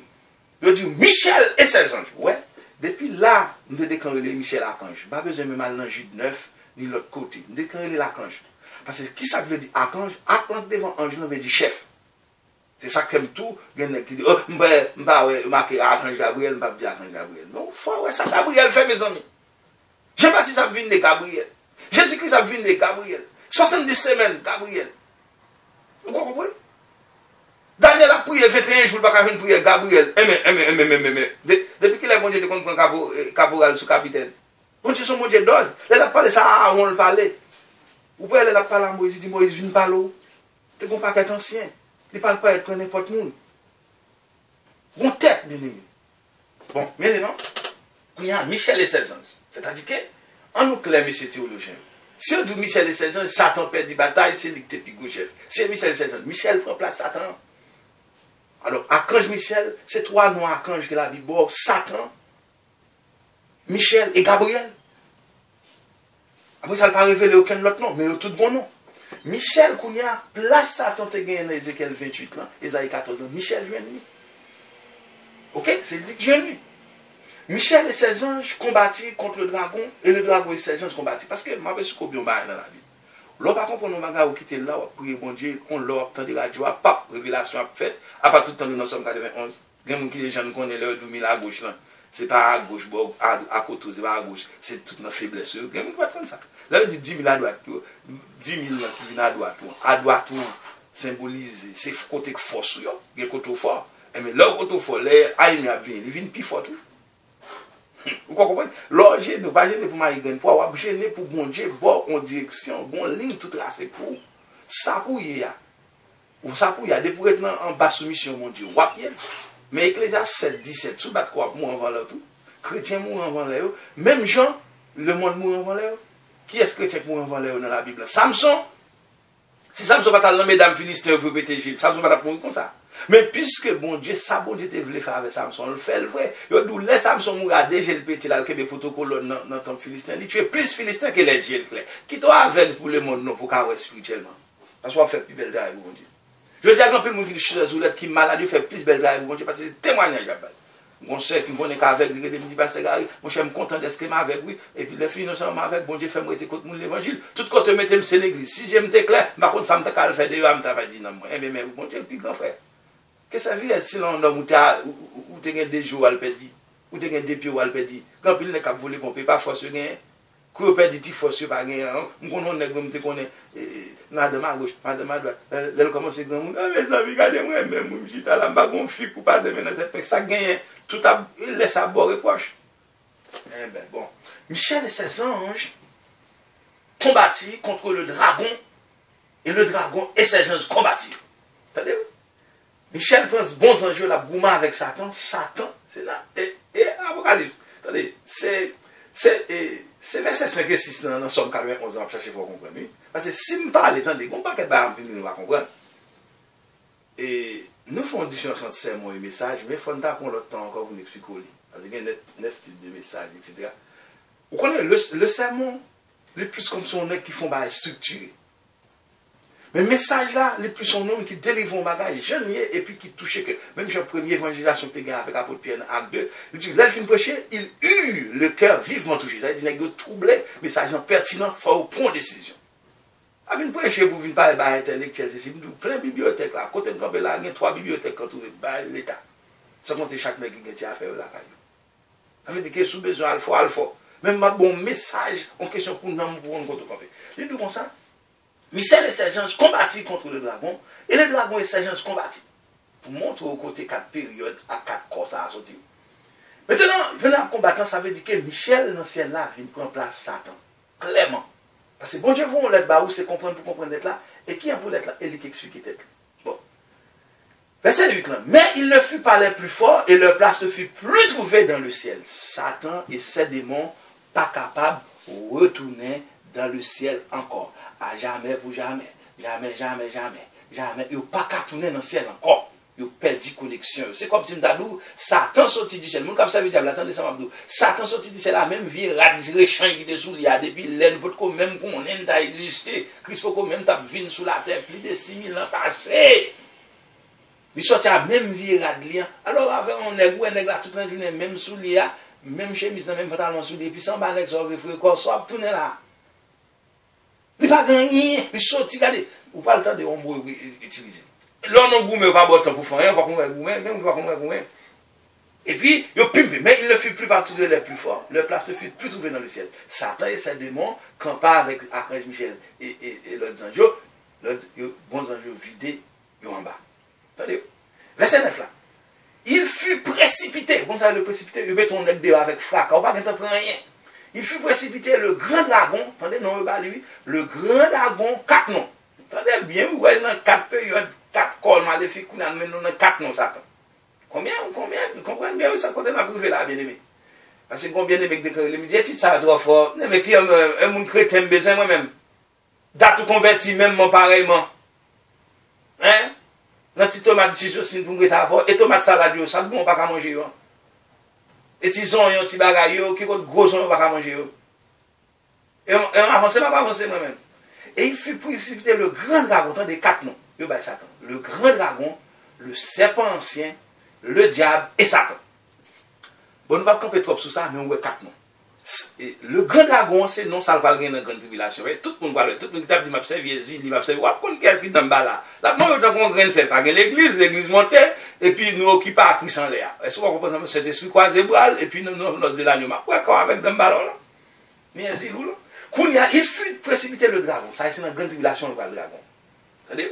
S5: Il dit Michel et ses anges. Ouais. Depuis là, nous avons déclaré Michel Archange. Pas besoin de mal dans Jude 9, ni l'autre côté. Nous avons déclaré l'archange. Parce que qui ça veut dire archange? Archange devant ange, nous veut dire chef. C'est ça comme tout. Il y en a qui disent, oh, je ne vais pas marquer archange Gabriel, je ne vais pas dire archange Gabriel. Non, il faut ça Gabriel fait, mes amis. Jean-Baptiste a vu de Gabriel. Jésus-Christ a vu de Gabriel. 70 semaines, Gabriel. Vous comprenez? Daniel a prié 21 jours, il n'a pas fait une prière Gabriel. Depuis qu'il est bon Dieu de comprendre caporal sous capitaine. Bon Dieu, son bon Dieu donne. Il a parlé ça, on le parlait. Ou bien il a parlé à Moïse, il dit Moïse, viens parler. Tu n'es pas qu'être ancien. Il ne parle pas être n'importe qui. Bon tête, bien aimé. Bon, maintenant, il y a Michel et ses anges. C'est-à-dire que, en nous clair, monsieur théologien, si on dit Michel et ses anges, Satan perd des batailles, c'est lui qui est plus chef. C'est Michel et ses anges. Michel prend place Satan. Alors, archange Michel, c'est 3 noms archanges que la Bible, Satan, Michel et Gabriel. Après, ça ne va pas révéler aucun autre nom, mais tout bon nom. Michel, qu'on y a, place Satan te gagne dans Ézéchiel 28, là, Ésaïe 14, là. Michel vient de lui. Ok? C'est dit que vient de lui. Michel et ses anges combattent contre le dragon, et le dragon et ses anges combattent. Parce que, ma suis combien dans la Bible. Là, par contre, on va quitter là, on va prier bon Dieu, on l'a entendu radio, pas révélation faite, à part tout le temps nous sommes 91. Il y a des gens qui connaissent l'heure de la gauche là. c'est pas à gauche, bon, à côté, c'est pas à gauche, c'est toute notre faiblesse. Il y a pas comme ça. Là, on dit 10 000 à droite, 10 000 qui viennent à droite, symbolise, c'est côté force, il y a côté fort. Mais là, côté fort, les aïmis viennent, ils viennent plus fort tout. Vous comprenez? Là, je ne pas gêner pour Maïgan, pour avoir gêné pour bon Dieu, bon en direction, bon ligne tout tracé pour ça pour y a. Ou ça pour y a des pour être en bas soumission, mon Dieu, wap yel. Mais Ecclésias 7, 17, sous bat quoi, moi avant là tout. Chrétien mourent avant là, même Jean, le monde mourent avant là. Qui est-ce que chrétien mourent avant là dans la Bible? Samson. Si Samson va dans mesdames philistins pour protéger, Samson va mourir comme ça. Mais puisque bon Dieu, ça bon Dieu te voulait faire avec Samson, on le fait le vrai. Yo dou laisse Samson mourir déjà le petit là le protocole dans temps philistin, il tue plus philistin que les giel clair. Qui toi avec pour le monde non pour carrer spirituellement. Parce qu'on fait plus belle drive bon Dieu. Je dis à grand peu de monde qui chez Zoulette qui malade fait plus belle drive bon Dieu parce que c'est témoignage à balle. Mon cher qui me connaît qu'avec il me dit pasteur Gary, mon cher me content d'être avec lui et puis les filles ensemble avec bon Dieu fait moi être contre mon l'évangile. Tout côté mettez c'est l'église. Si j'aime te clair, par contre ça me t'a faire de me t'a dit non moi. Eh bien bon Dieu puis grand frère. Qu'est-ce que ça veut dire si l'on homme ou tu as des jours à le perdre, ou tu as des pieds à le perdre, quand il n'est pas volé, on ne peut pas forcer rien. Quand on perd des petits forces, pas rien. On connaît, madame à gauche, madame à droite. Elle commence à dire, mes amis, regardez-moi, même, je suis à la bague, fille pour passer maintenant tête, ça gagne, tout a, il laisse à bord et proche. Eh ben bon. Michel et ses anges combattirent contre le dragon, et le dragon et ses anges combattirent. Attendez-vous? Michel pense bons enjeux la bouma avec Satan. Satan, c'est là. Et Apocalypse. Attendez, c'est verset 5 et 6 dans Somme 91 ans, chercher pour comprendre. Parce que si me parle, attendez, on pas qu'elle va comprendre. Et nous faisons une différence entre sermon et message, mais il faut pas prendre le temps encore pour nous expliquer. Parce qu'il y a 9 types de messages, etc. Vous connaissez, le sermon, les plus comme son nez qui font structuré. Mais le message là, les plus son homme qui délivre un bagage jeune et puis qui touchait que, même sur la première évangélisation que tu as gagné avec l'apôtre Pierre en acte 2, il dit, là, il fin prêcher, il eut le cœur vivement touché. Ça veut dire qu'il a troublé, message pertinent, il faut prendre décision. Avec une prêcher pour venir parler intellectuel, c'est plein de bibliothèques là. Côté de camp là, il y a 3 bibliothèques quand on est l'État. Ça compte chaque mec qui a affaire là. Ça veut dire que sous besoin alpha. Même ma bon message en question pour nous pour un côté café. Il dit comme ça. Michel et ses anges combattirent contre le dragon, et le dragon et ses anges combattirent. Pour montrer au côté 4 périodes, à 4 corps, ça a sorti. Maintenant, venant combattant, ça veut dire que Michel, dans ce ciel-là, vient prendre place Satan. Clairement. Parce que bon Dieu, vous, on l'aide bas, c'est comprendre pour comprendre d'être là, et qui en pour l'être là, et qui explique d'être là. Bon. Verset 8 là. Mais il ne fut pas les plus forts, et leur place ne fut plus trouvée dans le ciel. Satan et ses démons, pas capables de retourner dans le ciel encore. À jamais pour jamais. Jamais. Ils n'ont pas qu'à tourner dans le ciel encore. Ils ont perdu connexion. C'est comme si Mdadou, Satan sorti du ciel. Mon comme ça veut dire, attendez ça, Mdadou. Satan sorti du ciel, la même vie radicale, qui était sous l'IA, depuis l'aine, pour même qu'on aime t'a illustré. Christ, pour même t'a vu sous la terre, plus de 6000 ans passés. Il sorti à la même vie radicale. Alors, avec un nègre là, toute la journée, même sous l'IA, même chemise, même pantalon sous l'IA, puis sans balèque, ça va faire quoi, ça va tourner là. Il n'y a pas gagné, il sorti, regardez. Ou pas le temps de l'homme utiliser. Là, on ne goûte pas bon temps pour faire rien, pas goûter. Et puis, il pimpe, mais il ne fut plus partout de les plus forts. Leur place ne fut plus trouvée dans le ciel. Satan et ses démons campaient avec Archange Michel et leurs anges, les bons anges vidés, ils en bas. Attendez, verset 9 là. Il fut précipité, comme ça le précipité, il met ton nez dehors avec fracas, on ne va pas prendre rien. Il fut précipité le grand dragon, attendez, non, le grand dragon, 4 noms. Attendez bien, vous voyez dans 4 périodes, 4 cols maléfiques, nous avons 4 noms, Satan. Combien, vous comprenez bien, ça côté ma privé là, bien aimé. Parce que combien de mecs déclarent, les médias, ça va trop fort, mais qui a un monde chrétien besoin moi-même. Date converti, même pareillement. Hein? Dans petit tomate, si je suis pour me fort, et tomate salade, ça ne peut pas manger. Et petits oignons, petits bagailles, qui ont gros oignons, pas manger. Et on avance, pas avancer moi-même. Et il fut précipité le grand dragon, des 4 noms. Satan. Le grand dragon, le serpent ancien, le diable et Satan. Bon, on ne va pas camper trop sur ça, mais on voit 4 noms. Et le grand dragon, c'est non, ça va pas gagner dans la grande tribulation. Tout le monde va le, tout le monde qui m'a observé, il m'a observé. Qu'est-ce qui est dans le bas là? Là, moi, je suis dans l'église montée, et puis nous occupons à Christ en l'air. Est-ce qu'on comprend cet esprit croisé bral, et puis nous de l'agneau. Ouais, quand avec le ballon là. Ni un zilou là. Il fut précipité le dragon. Ça, c'est une grande tribulation le dragon. C'est-à-dire,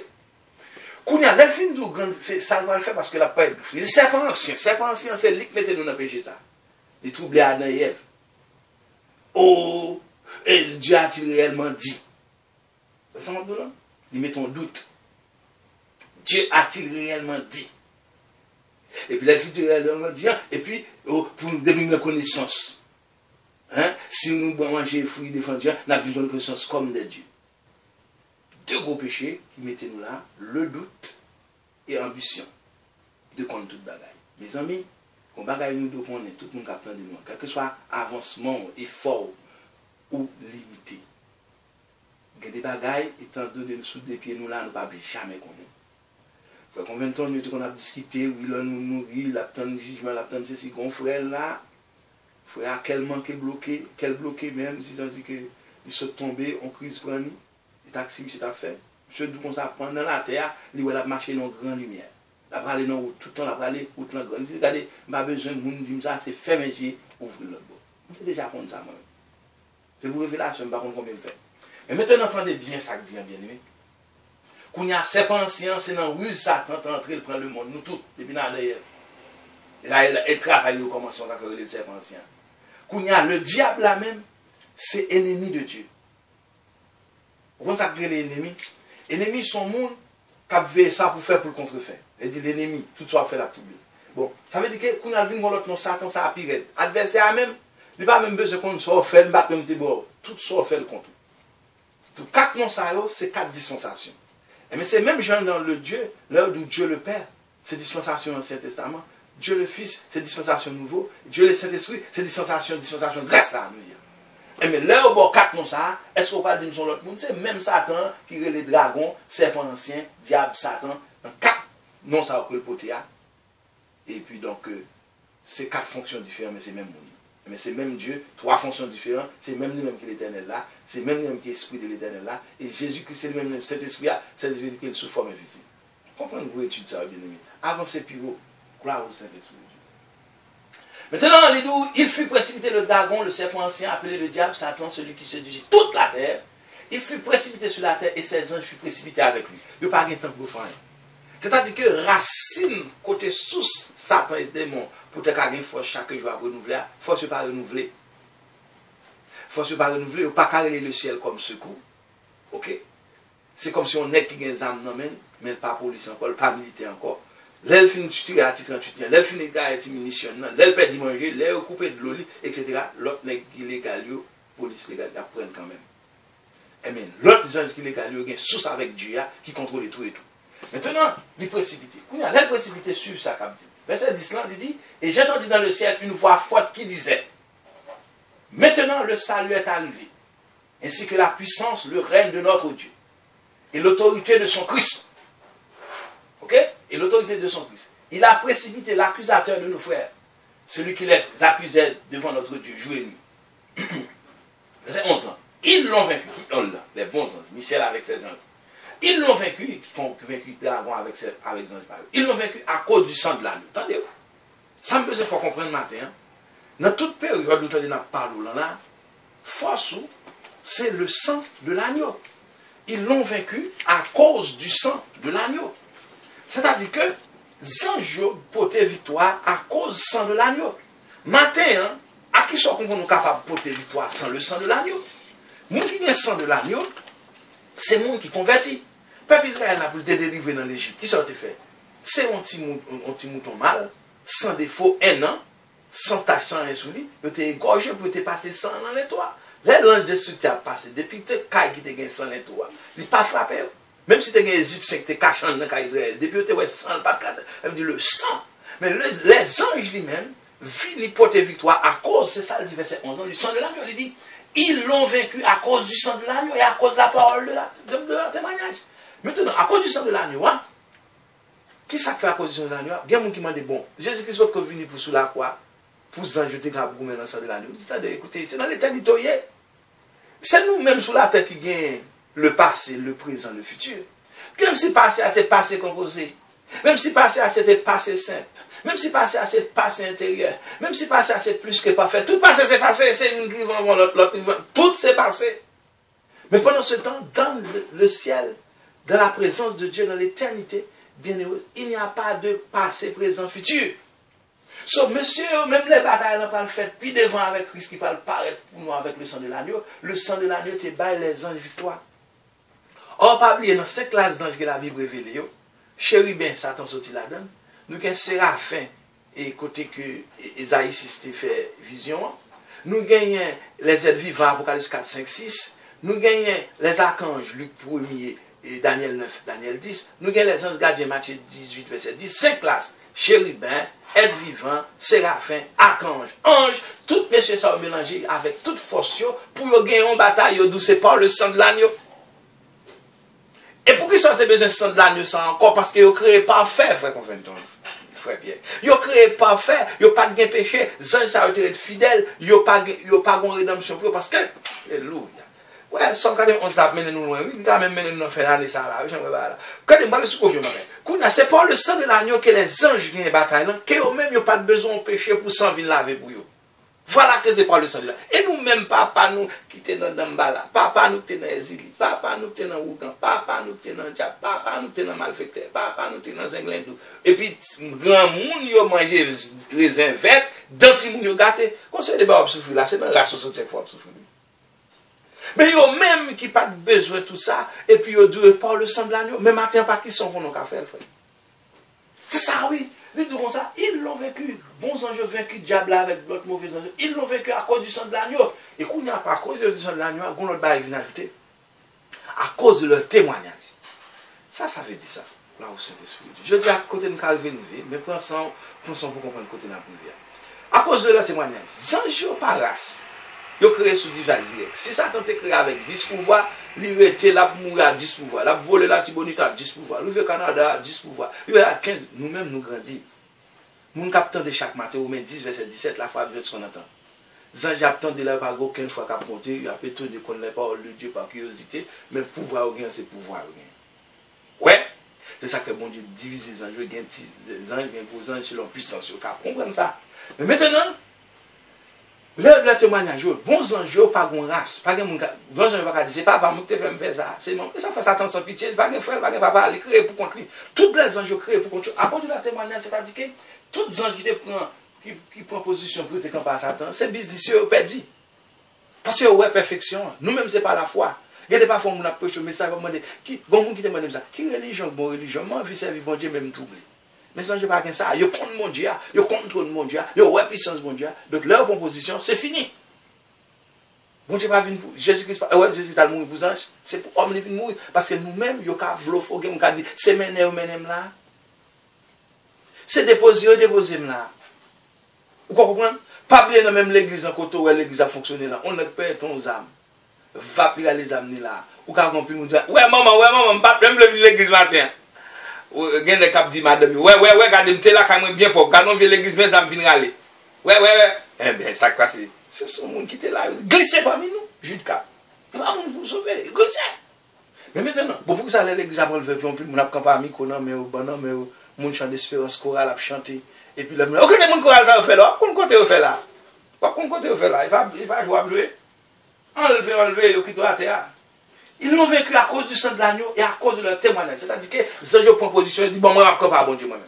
S5: Kounia, l'elfine du grand, ça va le faire parce que la pas être le serpent ancien, c'est lui qui mettait nous dans le péché ça. Il troublait Adam et Ève. Oh, et Dieu a-t-il réellement dit? Ça m'a dit là? Il met en doute. Dieu a-t-il réellement dit? Et puis l'elfine du réellement dit, et puis, oh, pour nous donner une connaissance. Hein? Si nous mangeons les fruits défendus, nous avons une connaissance comme des dieux. Deux gros péchés qui mettaient nous là, le doute et l'ambition de contre toute bagaille. Mes amis, quand bagaille nous devons connaître, tout le monde capte de nous, quel que soit avancement, effort ou limité. Il y a des bagailles, étant donné nous sous des pieds, nous là, nous ne pouvons jamais connaître. Fait combien de temps nous avons discuté, oui, là, nous nourrir, l'attendre de jugement, l'attendre de ceci, qu'on frère là, frère, quel manque est bloqué, quel bloqué même, si on dit qu'ils sont tombés en crise pour nous. Taxi, c'est à faire. Monsieur d'où on s'apprend dans la terre, il va marcher dans la grande lumière. La va aller dans tout le temps, la va aller dans la grande lumière. Regardez, je n'ai pas besoin de monde dire ça, c'est fermer les yeux, ouvrir le bord. Je déjà compte ça, moi. Je vous révélation, je ne sais pas combien je fais. Mais maintenant, entendez bien ça que dit, bien aimé. Quand il y a serpent ancien, c'est dans ruse Satan, entré, il prend le monde, nous tous, depuis là d'ailleurs. Et là, il travaille au commencement avec le serpent ancien. Quand il y a le diable là même, c'est ennemi de Dieu. Vous savez les ennemis? Les ennemis sont monde qui ont fait ça pour faire pour le contrefaire. Il dit l'ennemi, tout ça fait la trouble. Bon, ça veut dire que quand on a vu l'autre non Satan, ça a pire. Adversaire même, il n'a pas même besoin qu'on soit fait le battre même bon. Tout soit fait le contre. Tout quatre non ça c'est quatre dispensations. Mais c'est même genre dans le Dieu, l'heure où Dieu le Père, c'est dispensation dans l'Ancien Testament. Dieu le Fils, c'est dispensation nouveau. Dieu le Saint-Esprit, c'est dispensation grâce à nous. Mais là, au quatre non ça, est-ce qu'on parle d'une son l'autre monde? C'est même Satan qui est les dragons, serpent ancien, diable, Satan, dans quatre non ça que le poté a. Et puis donc, c'est quatre fonctions différentes, mais c'est même monde. Mais c'est même Dieu, trois fonctions différentes, c'est même lui-même qui est l'éternel là, c'est même lui-même qui est l'esprit de l'éternel là, et Jésus-Christ c'est le même, cet esprit-là, c'est l'esprit qui est sous forme invisible. Comprenez vous étudiez ça, bien aimé. Avancez plus haut, gloire au Saint-Esprit. Maintenant, il fut précipité le dragon, le serpent ancien, appelé le diable, Satan, celui qui séduisit toute la terre. Il fut précipité sur la terre et ses anges furent précipités avec lui. Il n'y a pas de temps pour faire. C'est-à-dire que racine, côté source, Satan et démon, pour te faire une force chaque jour à renouveler, force pas renouveler. Force pas renouveler, ou pas carrer le ciel comme secours. Ok? C'est comme si on est qui a des âmes dans le mais pas police encore, pas militaire encore. L'elle finit de tirer à 38 ans, l'elle finit de tirer munitions, l'elle perd du manger, l'elle couper de l'eau, etc. L'autre n'est qui légal, police légale, apprennent quand même. Et bien, l'autre gens qui légal, il y a une source avec Dieu qui contrôle tout et tout. Maintenant, il précipité. Quand il y a précipité sur sa cap dit. Verset 10 là, il dit, et j'ai entendu dans le ciel une voix forte qui disait, maintenant le salut est arrivé, ainsi que la puissance, le règne de notre Dieu, et l'autorité de son Christ. Ok? Et l'autorité de son Christ. Il a précipité l'accusateur de nos frères, celui qui les accusait devant notre Dieu, jour et nuit. Verset 11 là. Ils l'ont vaincu, les bons anges, Michel avec ses anges. Ils l'ont vaincu, qui ont vaincu le dragon avec ses anges. Ils l'ont vaincu à cause du sang de l'agneau. Attendez-vous. Ça me faisait faut comprendre matin. Hein? Dans toute période où on parle là, force, c'est le sang de l'agneau. Ils l'ont vaincu à cause du sang de l'agneau. C'est-à-dire que les anges portent victoire à cause du sang de l'agneau. Matin, hein, à qui sont nous capables de porter victoire sans le sang de l'agneau? Moun qui a le sang de l'agneau, c'est moun qui convertit. Peuple Israël a pour te délivrer dans l'Égypte. Qui ça te fait? C'est un petit mouton mâle, sans défaut, un an, sans tache, sans rien sous lui, peut te égorger, peut te passer sang dans les toits. L'ange de ce qui a passé, depuis que tu as gagné sang dans les toits, il n'est pas frappé. Même si tu as gagné Égyptien qui te caché dans Israël, depuis que tu as sang, pas de casse, elle dit le sang. Mais les anges lui-même, viennent porter victoire à cause, c'est ça le verset 11, du sang de l'agneau. Il dit, ils l'ont vaincu à cause du sang de l'agneau et à cause de la parole de leur témoignage. Maintenant, à cause du sang de l'agneau, hein, qui ça fait à cause du sang de l'agneau? Il y a des gens qui m'ont dit, bon, Jésus-Christ va venir pour sous la croix, pour s'enjeter dans le sang de l'agneau. Écoutez, c'est dans l'éternité. C'est nous-mêmes sous la terre qui gagnons le passé, le présent, le futur. Même si le passé a été passé composé, Même si passé à c'était passé simple. Même si passé à c'est passé intérieur. Même si passé à c'est plus que parfait. Tout passé c'est passé. C'est une qui va avant l'autre. Tout c'est passé. Mais pendant ce temps, dans le ciel, dans la présence de Dieu, dans l'éternité, bienheureux, il n'y a pas de passé, présent, futur. Sauf, monsieur, même les batailles n'ont pas le fait, puis devant avec Christ qui parle paraître pour nous avec le sang de l'agneau, le sang de l'agneau te baille les anges victoire. Or, pas oublier, dans 5 classes d'anges que la Bible révèle, chérubin, Satan sorti là-dedans, nous avons séraphin, et côté que Esaïe 6 fait vision, nous gagnons les êtres vivants, Apocalypse 4, 5, 6, nous gagnons les archanges, Luc 1er, et Daniel 9, Daniel 10, nous gagnons les anges gardiens, Matthieu 18, verset 10, 5 classes, chérubin, être vivant, séraphin, archange, ange, tout messieurs ça mélangé avec toute force pour gagner une bataille, d'où c'est par le sang de l'agneau. Et pour qui ça a besoin de sang de l'agneau, ça encore parce que vous créez parfait, frère Conventon. Frère Pierre. Vous créez parfait, vous n'avez pas de péché, les anges ça a été fidèles, vous n'avez pas de rédemption pour parce que, alléluia. Ouais, 141 ça mène nous loin, oui, quand même mène nous faire l'année ça là, j'aimerais pas là. Quand on parle de ce qu'on vient de c'est par le sang de l'agneau que les anges gagnent bataille, que eux-mêmes n'ont pas de besoin de péché pour s'en venir laver pour eux. Voilà que c'est par le sang de l'agneau. Et nous-mêmes, papa nous qui t'es dans Dambala, papa nous t'es dans Exili, papa nous t'es dans Ougan, papa nous t'es dans Diab, papa nous t'es dans Malfecteur, papa nous t'es dans Zenglendou. Et puis, grand monde, yo mangé raisin vert, danti moun yo gâté. Conseil de bas souffrir là, c'est dans la société qu'il faut souffrir. Mais yo même qui pas besoin de tout ça, et puis yo doit par le sang de l'agneau, mais matin pas qui sont pour nous faire, frère. C'est ça, oui. Les deux comme ça, ils l'ont vaincu. Bons anges vaincu diable avec l'autre mauvais ange. Ils l'ont vaincu à cause du sang de l'agneau. Et qu'on n'y a pas à cause du sang de l'agneau, on l'autre bail finalité. À cause de leur témoignage. Ça veut dire ça. Là où Saint-Esprit. Je dis à côté de nous arriver, mais prends ça pour comprendre côté de la prière. À cause de leur témoignage, les anges par race. Ils créé sous divers direct. Si ça tente créé avec 10 pouvoirs, il était là pour mourir à 10 pouvoirs. Là pour voler la Tibonite à 10 pouvoirs. Il au Canada à 10 pouvoirs. Il à 15. Nous-mêmes nous grandissons. Nous captons de chaque matin, ou même 10, verset 17, la fois ce qu'on entend. Les anges attendent de là par aucune fois qu'à monter, il y a peut-être de connaître pas le Dieu par curiosité, mais pouvoir ou bien c'est pouvoir ou bien. Ouais, c'est ça que bon Dieu divise les anges, il y a des anges, des anges sur leur puissance, vous comprenez ça. Mais maintenant, le témoignage, bons anges, pas de race, pas de bon ange va dire, c'est pas moi qui te fait me faire ça, c'est moi, ça fait ça sans pitié, pas de frère, pas de papa, il crée pour contre lui. Tous les anges créés pour contre lui. À cause de la témoignage, c'est-à-dire que tous les anges qui prennent position pour te camper à Satan, c'est business, ils perdu. Parce que ouais, perfection, nous-mêmes, ce n'est pas la foi. Il y a des parfois où on a prêché le message, on demande, qui te demande ça, qui religion, bon religion, moi, je servir bon Dieu, même troublé. Mais sans je pas comme ça, ils contre mon Dieu, ils contrôlent mon Dieu, ils ouais puissance mon Dieu. Donc leur proposition, c'est fini. Bon Dieu pas venir pour Jésus-Christ, ouais, Jésus-Christ a mourir pour ange, c'est pour homme venir mourir. Parce que nous-mêmes, ils ont bluffé, ils ont dit, c'est menem là. C'est déposé là. Vous comprenez? Pas bien même l'église en côté où l'église a fonctionné là. On ne perd ton âme. Va pire les amener là. Ou quand on peut nous dire, ouais maman, pas même l'église matin. Gen les cap dit madame, ouais, regardez, m'te là quand même bien fort. Gardons l'église, mais ça me vient aller. Ouais. Eh bien, ça passe. C'est son monde qui était là. Glissez parmi nous, Jude cap. Il va nous sauver, glissez. Mais maintenant, pour ça, l'église après le fait, on n'a pas parmi qu'on a, mais au bon, mais au monde chante d'espérance chorale à chanter. Et puis là, ok, les monde chorale ça fait là, qu'on côté au fait là. Pas qu'on côté au fait là, il va jouer. Enlever, il quitte la terre. Ils l'ont vécu à cause du sang de l'agneau et à cause de leur témoignage. C'est-à-dire que les anges prennent position et disent, bon, moi, je ne campe pas bon Dieu moi-même.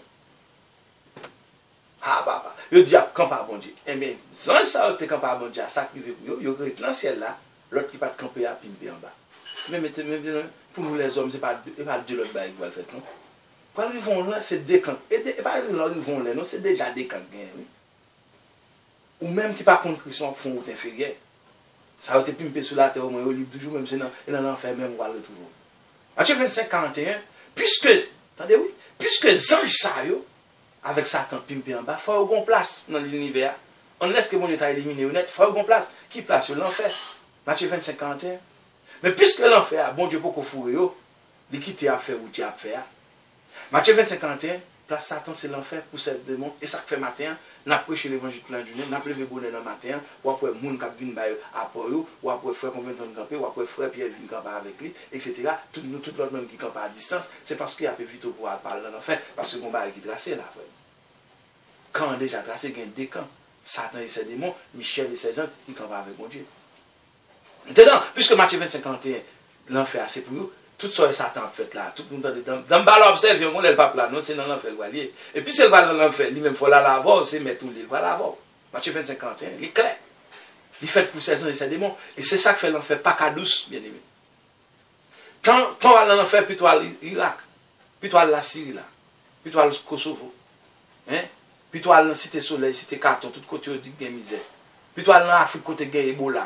S5: Ah, papa. Je dis, je ne campe pas bon Dieu. Eh bien, les anges, ça ne campe pas bon Dieu, ça qui veut pour eux, ils ont dans le ciel là, l'autre qui ne va pas camper à pimper en bas. Mais maintenant, pour nous les hommes, ce n'est pas Dieu l'autre bas qui va le faire, non? Quand ils vont là, c'est des camps. Et pas ils vont là, non, c'est déjà des camps. Oui. Ou même qui, par contre, Christian font route inférieure. Ça a été pimpé sur la terre, au moins, au livre toujours, même si dans l'enfer, même, on va le retrouver. Matthieu 25, 41, puisque les anges, ça, avec Satan pimpé en bas, il faut qu'on place dans l'univers. On laisse que bon Dieu t'a éliminé, honnête, il faut qu'on place. Qui place sur l'enfer? Matthieu 25, 41. Mais puisque l'enfer, bon Dieu, pour qu'on fourre, il quitte à faire ou tu as fait. Matthieu 25, 41, place Satan, c'est l'enfer pour ces démons. Et ça fait matin, n'a prêché l'évangile plein du nez, n'a levé bonheur dans matin, ou après moun k'ap vinn bay apport yo, ou après frère combien de temps camper, ou après frère Pierre vinn camper avec lui, etc. Tout l'autre même qui campe à distance, c'est parce qu'il y a peu vite pour parler dans l'enfer, parce que mon bail qui tracé là, frère. Quand déjà tracé, il y a des camps. Satan et ses démons, Michel et ses gens qui campent avec mon Dieu. Maintenant, puisque Matthieu 25-41, l'enfer c'est pour eux, tout ça est Satan fait là, tout le monde dans le ballon observe, on est le pape là, non, c'est dans l'enfer le lier. Et puis c'est le ballon dans l'enfer, lui-même, il faut la laver, c'est mettre tout l'île, va laver. Matthieu 25-41, il est clair. Il fait pour ses gens et ses démons. Et c'est ça que fait l'enfer, pas qu'à douce, bien aimé. Quand on va dans l'enfer, puis toi l'Irak, puis toi la Syrie là, puis toi le Kosovo, hein? Puis toi dans Cité Soleil, Cité Carton, tout côté où il y a misère. Puis toi dans l'Afrique, côté il y a Ebola,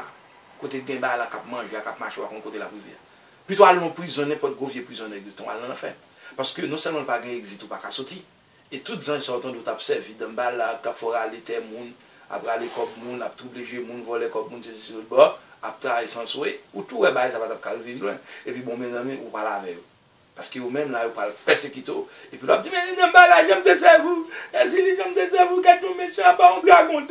S5: côté il y a la cap manger, la cap marcher, côté la rivière. Puis toi dans prison, n'importe quoi vieux prisonnier de ton dans l'enfer. Parce que non seulement pas gagner exit ou pas qu'à sortir, et toutes les gens sont en train de t'observer, dans le là, cap fora aller terre moun, après aller comme moun, après tout léger moun, voler comme moun, c'est sur le bord, après travailler sans souhait, ou tout ouais ça va t'arriver loin. Et puis bon mes amis, ou pas la avec eux. Parce que vous-même là, vous parlez persécuté. Et puis là, vous dites, mais non, là, j'aime de ça, vous. Si les gens de ça, vous, quand vous méchants, pas on dragonte,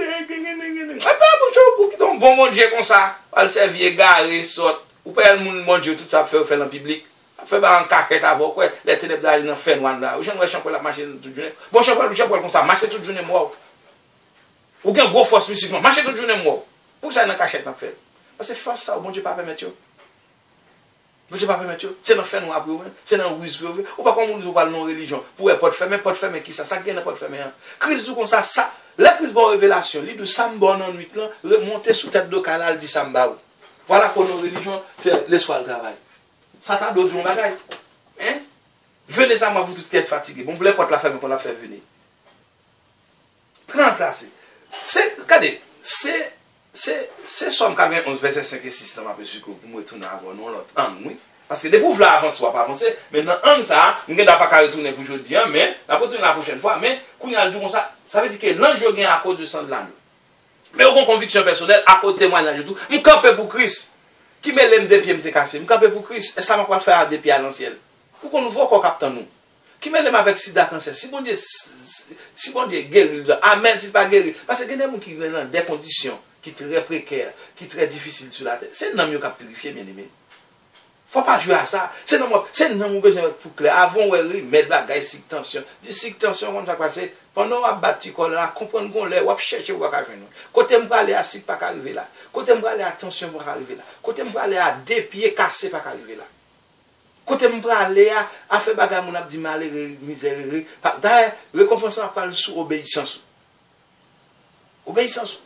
S5: pour qui tombe bon Dieu comme ça. Vous servir, égaré, saute. Ou pas le monde Dieu, tout ça, fait dans le public. Fait en caquette avant, quoi. Les ténèbres d'aller dans le fait noir là. Ou j'aimerais champion la marcher toute journée. Bon, champion comme ça, marcher toute journée, moi. Ou bien, gros force mystiquement, marcher toute journée, moi. Pour ça, dans cachette, n'a fait. Parce que face ça, bon Dieu, pas permettre. Vous ne pouvez pas permettre, c'est dans le fait noir pour vous, c'est dans le ruse pour vous, ou pas comme on parle de non-religion, pour ne pas fermer qui ça gagne pas de fermer. Christ dit comme ça, la Christ bonne révélation, lui de Sam bon en nuit, remonter sous tête de canal, dit Samba. Voilà pour nos religions, c'est l'espoir de travail. Satan d'autres bagaille. Hein? Venez ça, moi, vous tous qui êtes fatigués. Bon, vous voulez pas la fermer qu'on a fait venir. 30 là, regardez, c'est Somme 91, verset 5 et 6, ça m'a perçu que pour me retourner avant nous, l'autre an, oui. Parce que des pauvres là avant, soit pas avancer, maintenant, en ça, nous n'avons pas qu'à retourner pour aujourd'hui, mais, on va retourner la prochaine fois, mais, quand on a le dit comme ça veut dire que l'ange gagne à cause du sang de l'agneau. Mais aucune conviction personnelle, à cause de témoignage et tout, je campe pour Christ. Qui met les deux pieds, me cassé, je campe pour Christ, et ça m'a pas fait à des pieds à l'ancien. Pourquoi nous voit qu'on capte nous? Qui met les mains avec sida cancer, si bon Dieu guérit, amen, s'il pas guéri, parce que il y a des gens qui sont dans des conditions qui sont très précaires, qui sont très difficiles sur la terre. C'est un homme qui a purifié, bien aimé. Faut pas jouer à ça. C'est un homme besoin pour clair. Avant, on met la gaille, sick tension. Dis sick tension, quand ça passe, pendant on a bâti, on a comprendre qu'on l'a, on a cherché, on va faire. Côté on va aller à sick, pas arriver là. Côté on va aller à tension, pas arriver là. Côté on va aller à deux pieds cassés, pas arriver là. Côté on va aller à faire bagarre, on a dit malheureux, miséreux. D'ailleurs, récompense on parle sous obéissance. Obéissance.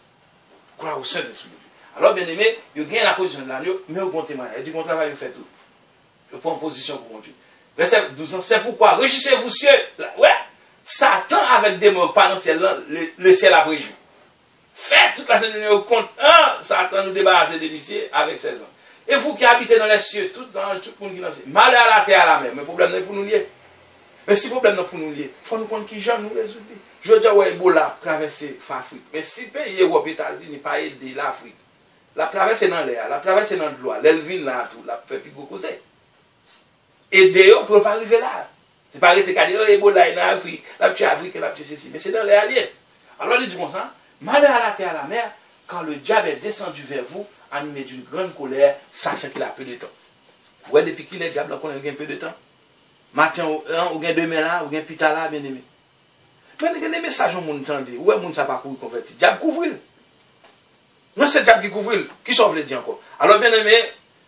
S5: Croire au Saint-Esprit. Alors, bien aimé, il gagne la position de l'agneau, mais au bon témoignage. Il dit qu'on travaille, il fait tout. Il prend position pour mon Dieu. Verset 12 ans, c'est pourquoi, réjouissez-vous, cieux. Ouais, Satan avec des mots pas dans le ciel, le ciel a réjoui. Faites toute la scène au compte. Satan nous débarrasse des messieurs avec 16 ans. Et vous qui habitez dans les cieux, tout le monde qui est dans les cieux, malheur à la terre, à la mer. Mais le problème n'est pour nous lier. Mais si le problème n'est pour nous lier, il faut nous prendre qui j'en nous résoudre. Je dis, ouais, Ebola traverser l'Afrique. Mais si le pays Europe, États-Unis, pas aider l'Afrique, la traverse dans l'air, la traverse dans l'eau, l'elvine là, tout, la fait plus beaucoup. Aider eux pour pas arriver là. C'est pas arrêter qu'à dire, Ebola en Afrique, la petite Afrique, la petite ceci. Mais c'est dans l'air lié. Alors, il dit comme ça, malheur à la terre, à la mer, quand le diable est descendu vers vous, animé d'une grande colère, sachant qu'il a peu de temps. Vous voyez, depuis qu'il est diable, on a un peu de temps. Matin, ou bien demain là, ou bien pita là, bien aimé. Mais il y a des messages au monde entendent. Où est le monde ça pas couvrir converti? Diable couvre. Non, c'est diable qui couvre. Qui sauve le dit encore? Alors, bien aimé,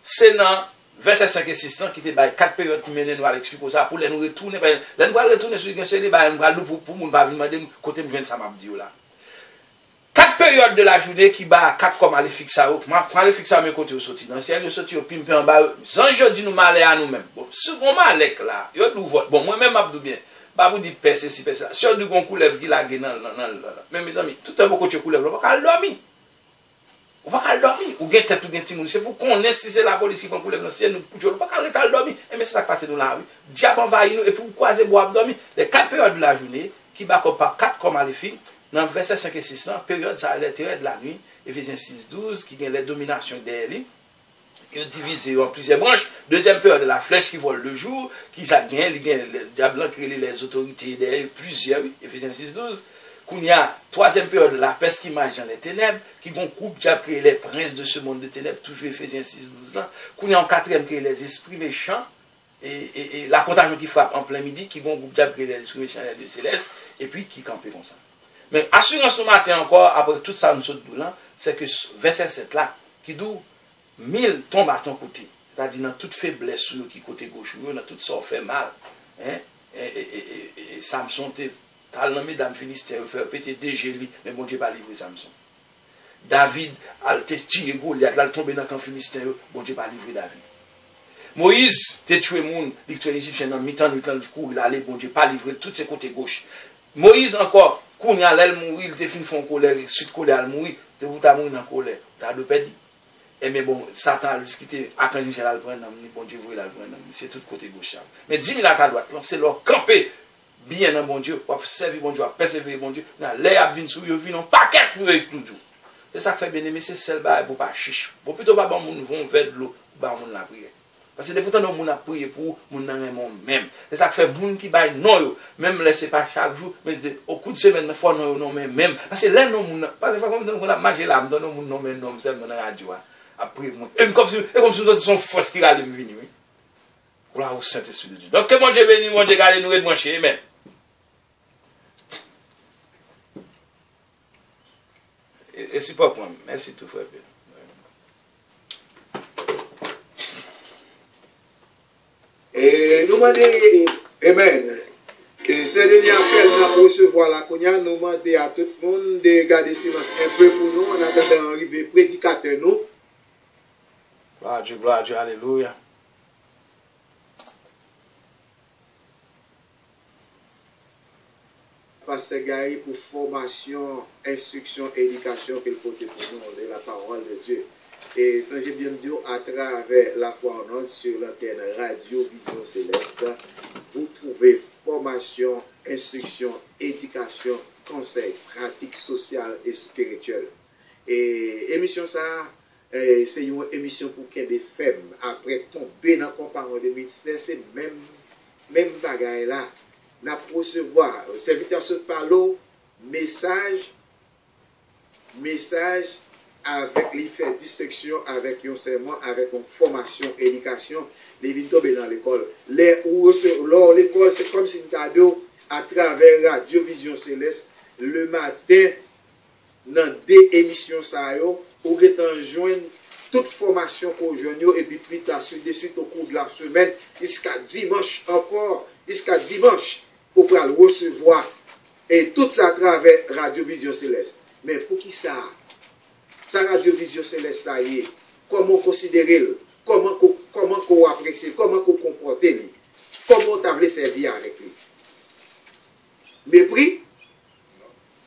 S5: c'est dans verset 5 et 6 qui était 4 périodes qui mènent nous à l'expliquer ça pour les nous retourner. Les nous retourner sur le CD, pour nous demander côté me ça m'a dit là. 4 périodes de la journée qui bat 4 comme aller fixer ça. Moi, aller fixer ça mes côtés au sorti. Dans le ciel, au sorti au pimper en bas. Sans jeudi nous malais à nous-mêmes. Bon, second malek là, yo nous vote. Bon, moi-même m'abdou bien. Bah vous dites percer si percer. Sur du gon coulève qui la gagne mais mes amis, tout un beaucoup de coulève, on va pas dormir. On va pas dormir. Ou gen tête ou gen timoun, c'est pour qu'on ait si c'est la police qui prend coulève dans le ciel, nous on va pas rester dormir. Et mais c'est ça qui passe dans la rue. Diable envahit nous et pour croiser boire dormir. Les 4 périodes de la journée qui bat par 4 comme à les filles, dans verset 5 et 6 période ça l'intérêt de la nuit, Éphésiens 6:12 qui gagne les dominations derrière lui. ils ont divisé en plusieurs branches. Deuxième période de la flèche qui vole le jour, qui ça gagne, le diable crée les autorités derrière plusieurs, oui, Ephésiens 6:12. Qu'il y a troisième période de la peste qui marche dans les ténèbres, qui vont groupe diable créer les princes de ce monde de ténèbres, toujours Ephésiens 6:12 là. Qu'il y a en quatrième créer les esprits méchants, et la contagion qui frappe en plein midi, qui vont groupe diable créer les esprits méchants et les dieux célestes, et puis qui campent comme ça. Mais assurance ce matin encore, après tout ça, nous sommes là, c'est que verset 7 là, qui dit 1000 tombent à ton côté. C'est-à-dire dans toute faiblesse qui côté gauche, dans tout ça fait mal. Hein? Et Samson t'es talent mesdames philistins faire péter DG lui, mais bon Dieu pas livré Samson. David a tiré Goliath, là tombé dans le camp philistin, bon Dieu pas livré David. Moïse t'es tué moun, il tué l'Égyptien dans mi-temps, il court, il allait bon Dieu pas livré tous ses côtés gauche. Moïse encore, quand il a mourir, il te fin font colère, suite colère mourir, te vous ta mourir dans colère, t'as de perdu. Et mais bon, Satan a discuté, à quand Michel a le prendre, bon Dieu voulait le prendre, c'est tout côté gauche. Mais 10 000 à ta droite, c'est leur camper bien dans bon Dieu, pour servir bon Dieu, pour persévérer bon Dieu. Les a venu sur eux, ils n'ont pas qu'à courir tout. C'est ça qui fait bien aimer, c'est celle pour pas chiche. Pour plutôt pas bon monde vont vers de l'eau, bah on la prière. Parce que pourtant nous on a prié pour mon même. C'est ça qui fait monde qui baille non même laisser pas chaque jour, mais au coup de semaine fois non même. Parce que là non monde, parce que comme on a marché là, donne non non mais non seulement dans la radio. Après, et comme si nous sommes force qui allait me venir. Gloire au Saint-Esprit de Dieu. Donc, que mon Dieu béni, mon Dieu garde nous et moi chez Amen. Et c'est pas pour moi. Merci tout, frère.
S3: Et nous demandons, Amen. Et ce dernier appel, nous avons recevoir la cognac, nous demandons à tout le monde de garder silence un peu pour nous, en attendant d'arriver prédicateur nous.
S5: Gloire à Dieu, alléluia.
S3: Pasteur Gary pour formation, instruction, éducation qu'il faut pour nous de la parole de Dieu. Et ça, j'ai bien dit, à travers la foi en ondes sur l'antenne Radio Vision Céleste, vous trouvez formation, instruction, éducation, conseil, pratique sociale et spirituelle. Et émission ça, c'est une émission pour qu'il y ait des femmes. Après tomber dans le compagnon de médecins, c'est même bagaille là. N'a recevoir, le serviteur se parle, message avec les faits dissection, avec un serment, avec une formation, éducation, les vins tomber dans l'école. L'école, c'est comme si nous à travers Radio Vision Céleste, le matin, dans des émissions, où vous joindre toute formation qu'on joue, et puis plus tard, de suite au cours de la semaine, jusqu'à dimanche encore, jusqu'à dimanche, pour pouvoir recevoir, et tout ça à travers Radio Vision Céleste. Mais pour qui ça? Ça Radio Vision Céleste, ça y est, comment considérer, comment qu'on apprécie, comment qu'on comporte, comment on t'a servir avec lui. Mépris?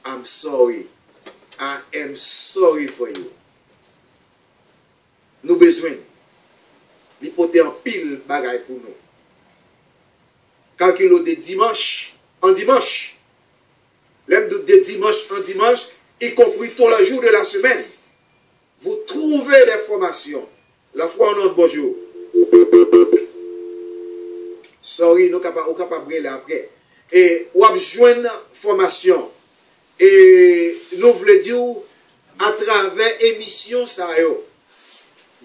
S3: I'm sorry. I am sorry for you. Nous besoin d'hypothèser en pile bagaille pour nous. Quand il y a des dimanches, en dimanche, l'homme de dimanche en dimanche, y compris tous les jours de la semaine, vous trouvez des formations. La foi en notre bonjour. Sorry, nous sommes capables de après. Et on a besoin de formation. Et nous voulons dire, à travers émissions, ça y est.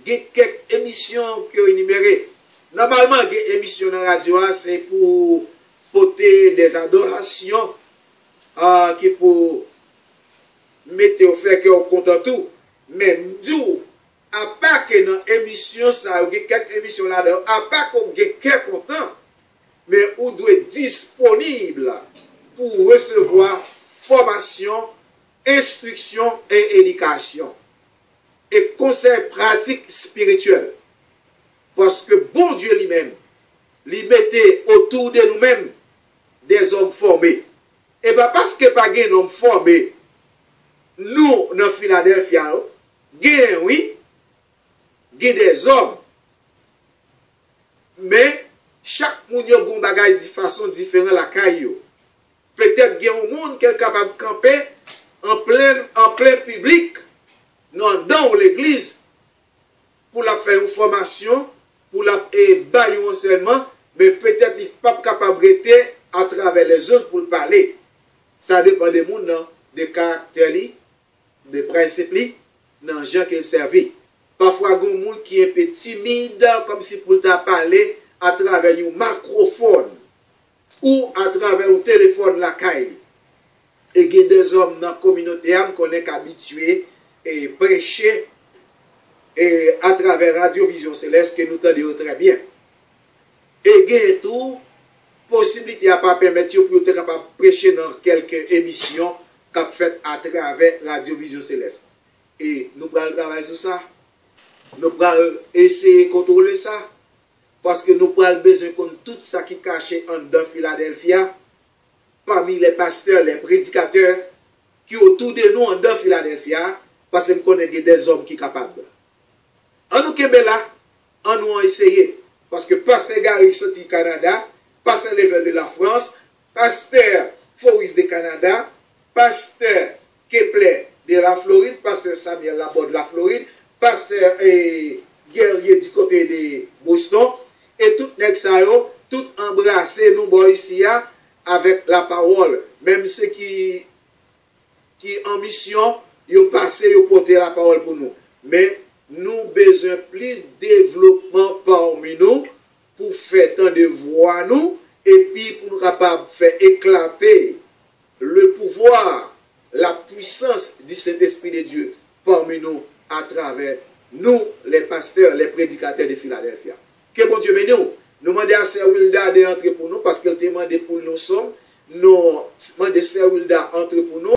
S3: Il y a quelques émissions qui ont énumérées. Normalement, les émissions dans la radio, c'est pour porter des adorations, qui pour mettre au fait qu'on compte tout. Mais nous, à part que dans l'émission, ça, il y a quelques émissions là-dedans, à part qu'on est quelques contents, mais on doit être disponible pour recevoir formation, instruction et éducation. Et conseil pratique spirituel. Parce que bon Dieu lui-même, lui mettait autour de nous-mêmes des hommes formés. Et bien parce que pas un homme formé, nous, dans Philadelphia, oui, des hommes. Mais chaque monde a un bagage de façon différente la caillou. Peut-être qu'il y a un monde qui est capable de camper en plein public, dans l'église, pour la faire une formation, pour la bailler un enseignement, mais peut-être il n'est pas capable de à travers les autres pour parler. Ça dépend des gens, des caractères, des principes, dans les gens qui servent. Parfois, il y a des gens qui est un peu timide, comme si pour parler à travers un microphone ou à travers un téléphone la caille. Et il y a des hommes dans la communauté qui sont habitués et prêcher et à travers Radio Vision Céleste que nous entendons très bien. Et il y a tout possibilité à pas permettre pour être capable de prêcher dans quelques émissions qu'a fait à travers Radio Vision Céleste. Et nous allons travailler sur ça. Nous allons essayer de contrôler ça. Parce que nous avons besoin de tout ça qui est caché en dans Philadelphia, parmi les pasteurs, les prédicateurs, qui autour de nous en dans Philadelphia, parce que nous connaissons des hommes qui sont capables. En nous Québec là, en nous a essayé. Parce que pasteur Gary sorti du Canada, pasteur Level de la France, pasteur Forris de Canada, pasteur Kepler de la Floride, pasteur Samuel Laborde de la Floride, pasteur Guerrier du côté de Boston, et tout nexayo, tout embrassé nous bois ici avec la parole. Même ceux qui en mission, ils passé, ils porté la parole pour nous. Mais nous besoin plus de développement parmi nous pour faire tant de voix nous et puis pour nous capables de faire éclater le pouvoir, la puissance du Saint-Esprit de Dieu parmi nous à travers nous, les pasteurs, les prédicateurs de Philadelphia. Que bon Dieu bénisse nous. Nous demandons à Sœur Wilda d'entrer pour nous parce qu'elle demande pour nous sommes. Nous demandons à Sœur Wilda d'entrer pour nous.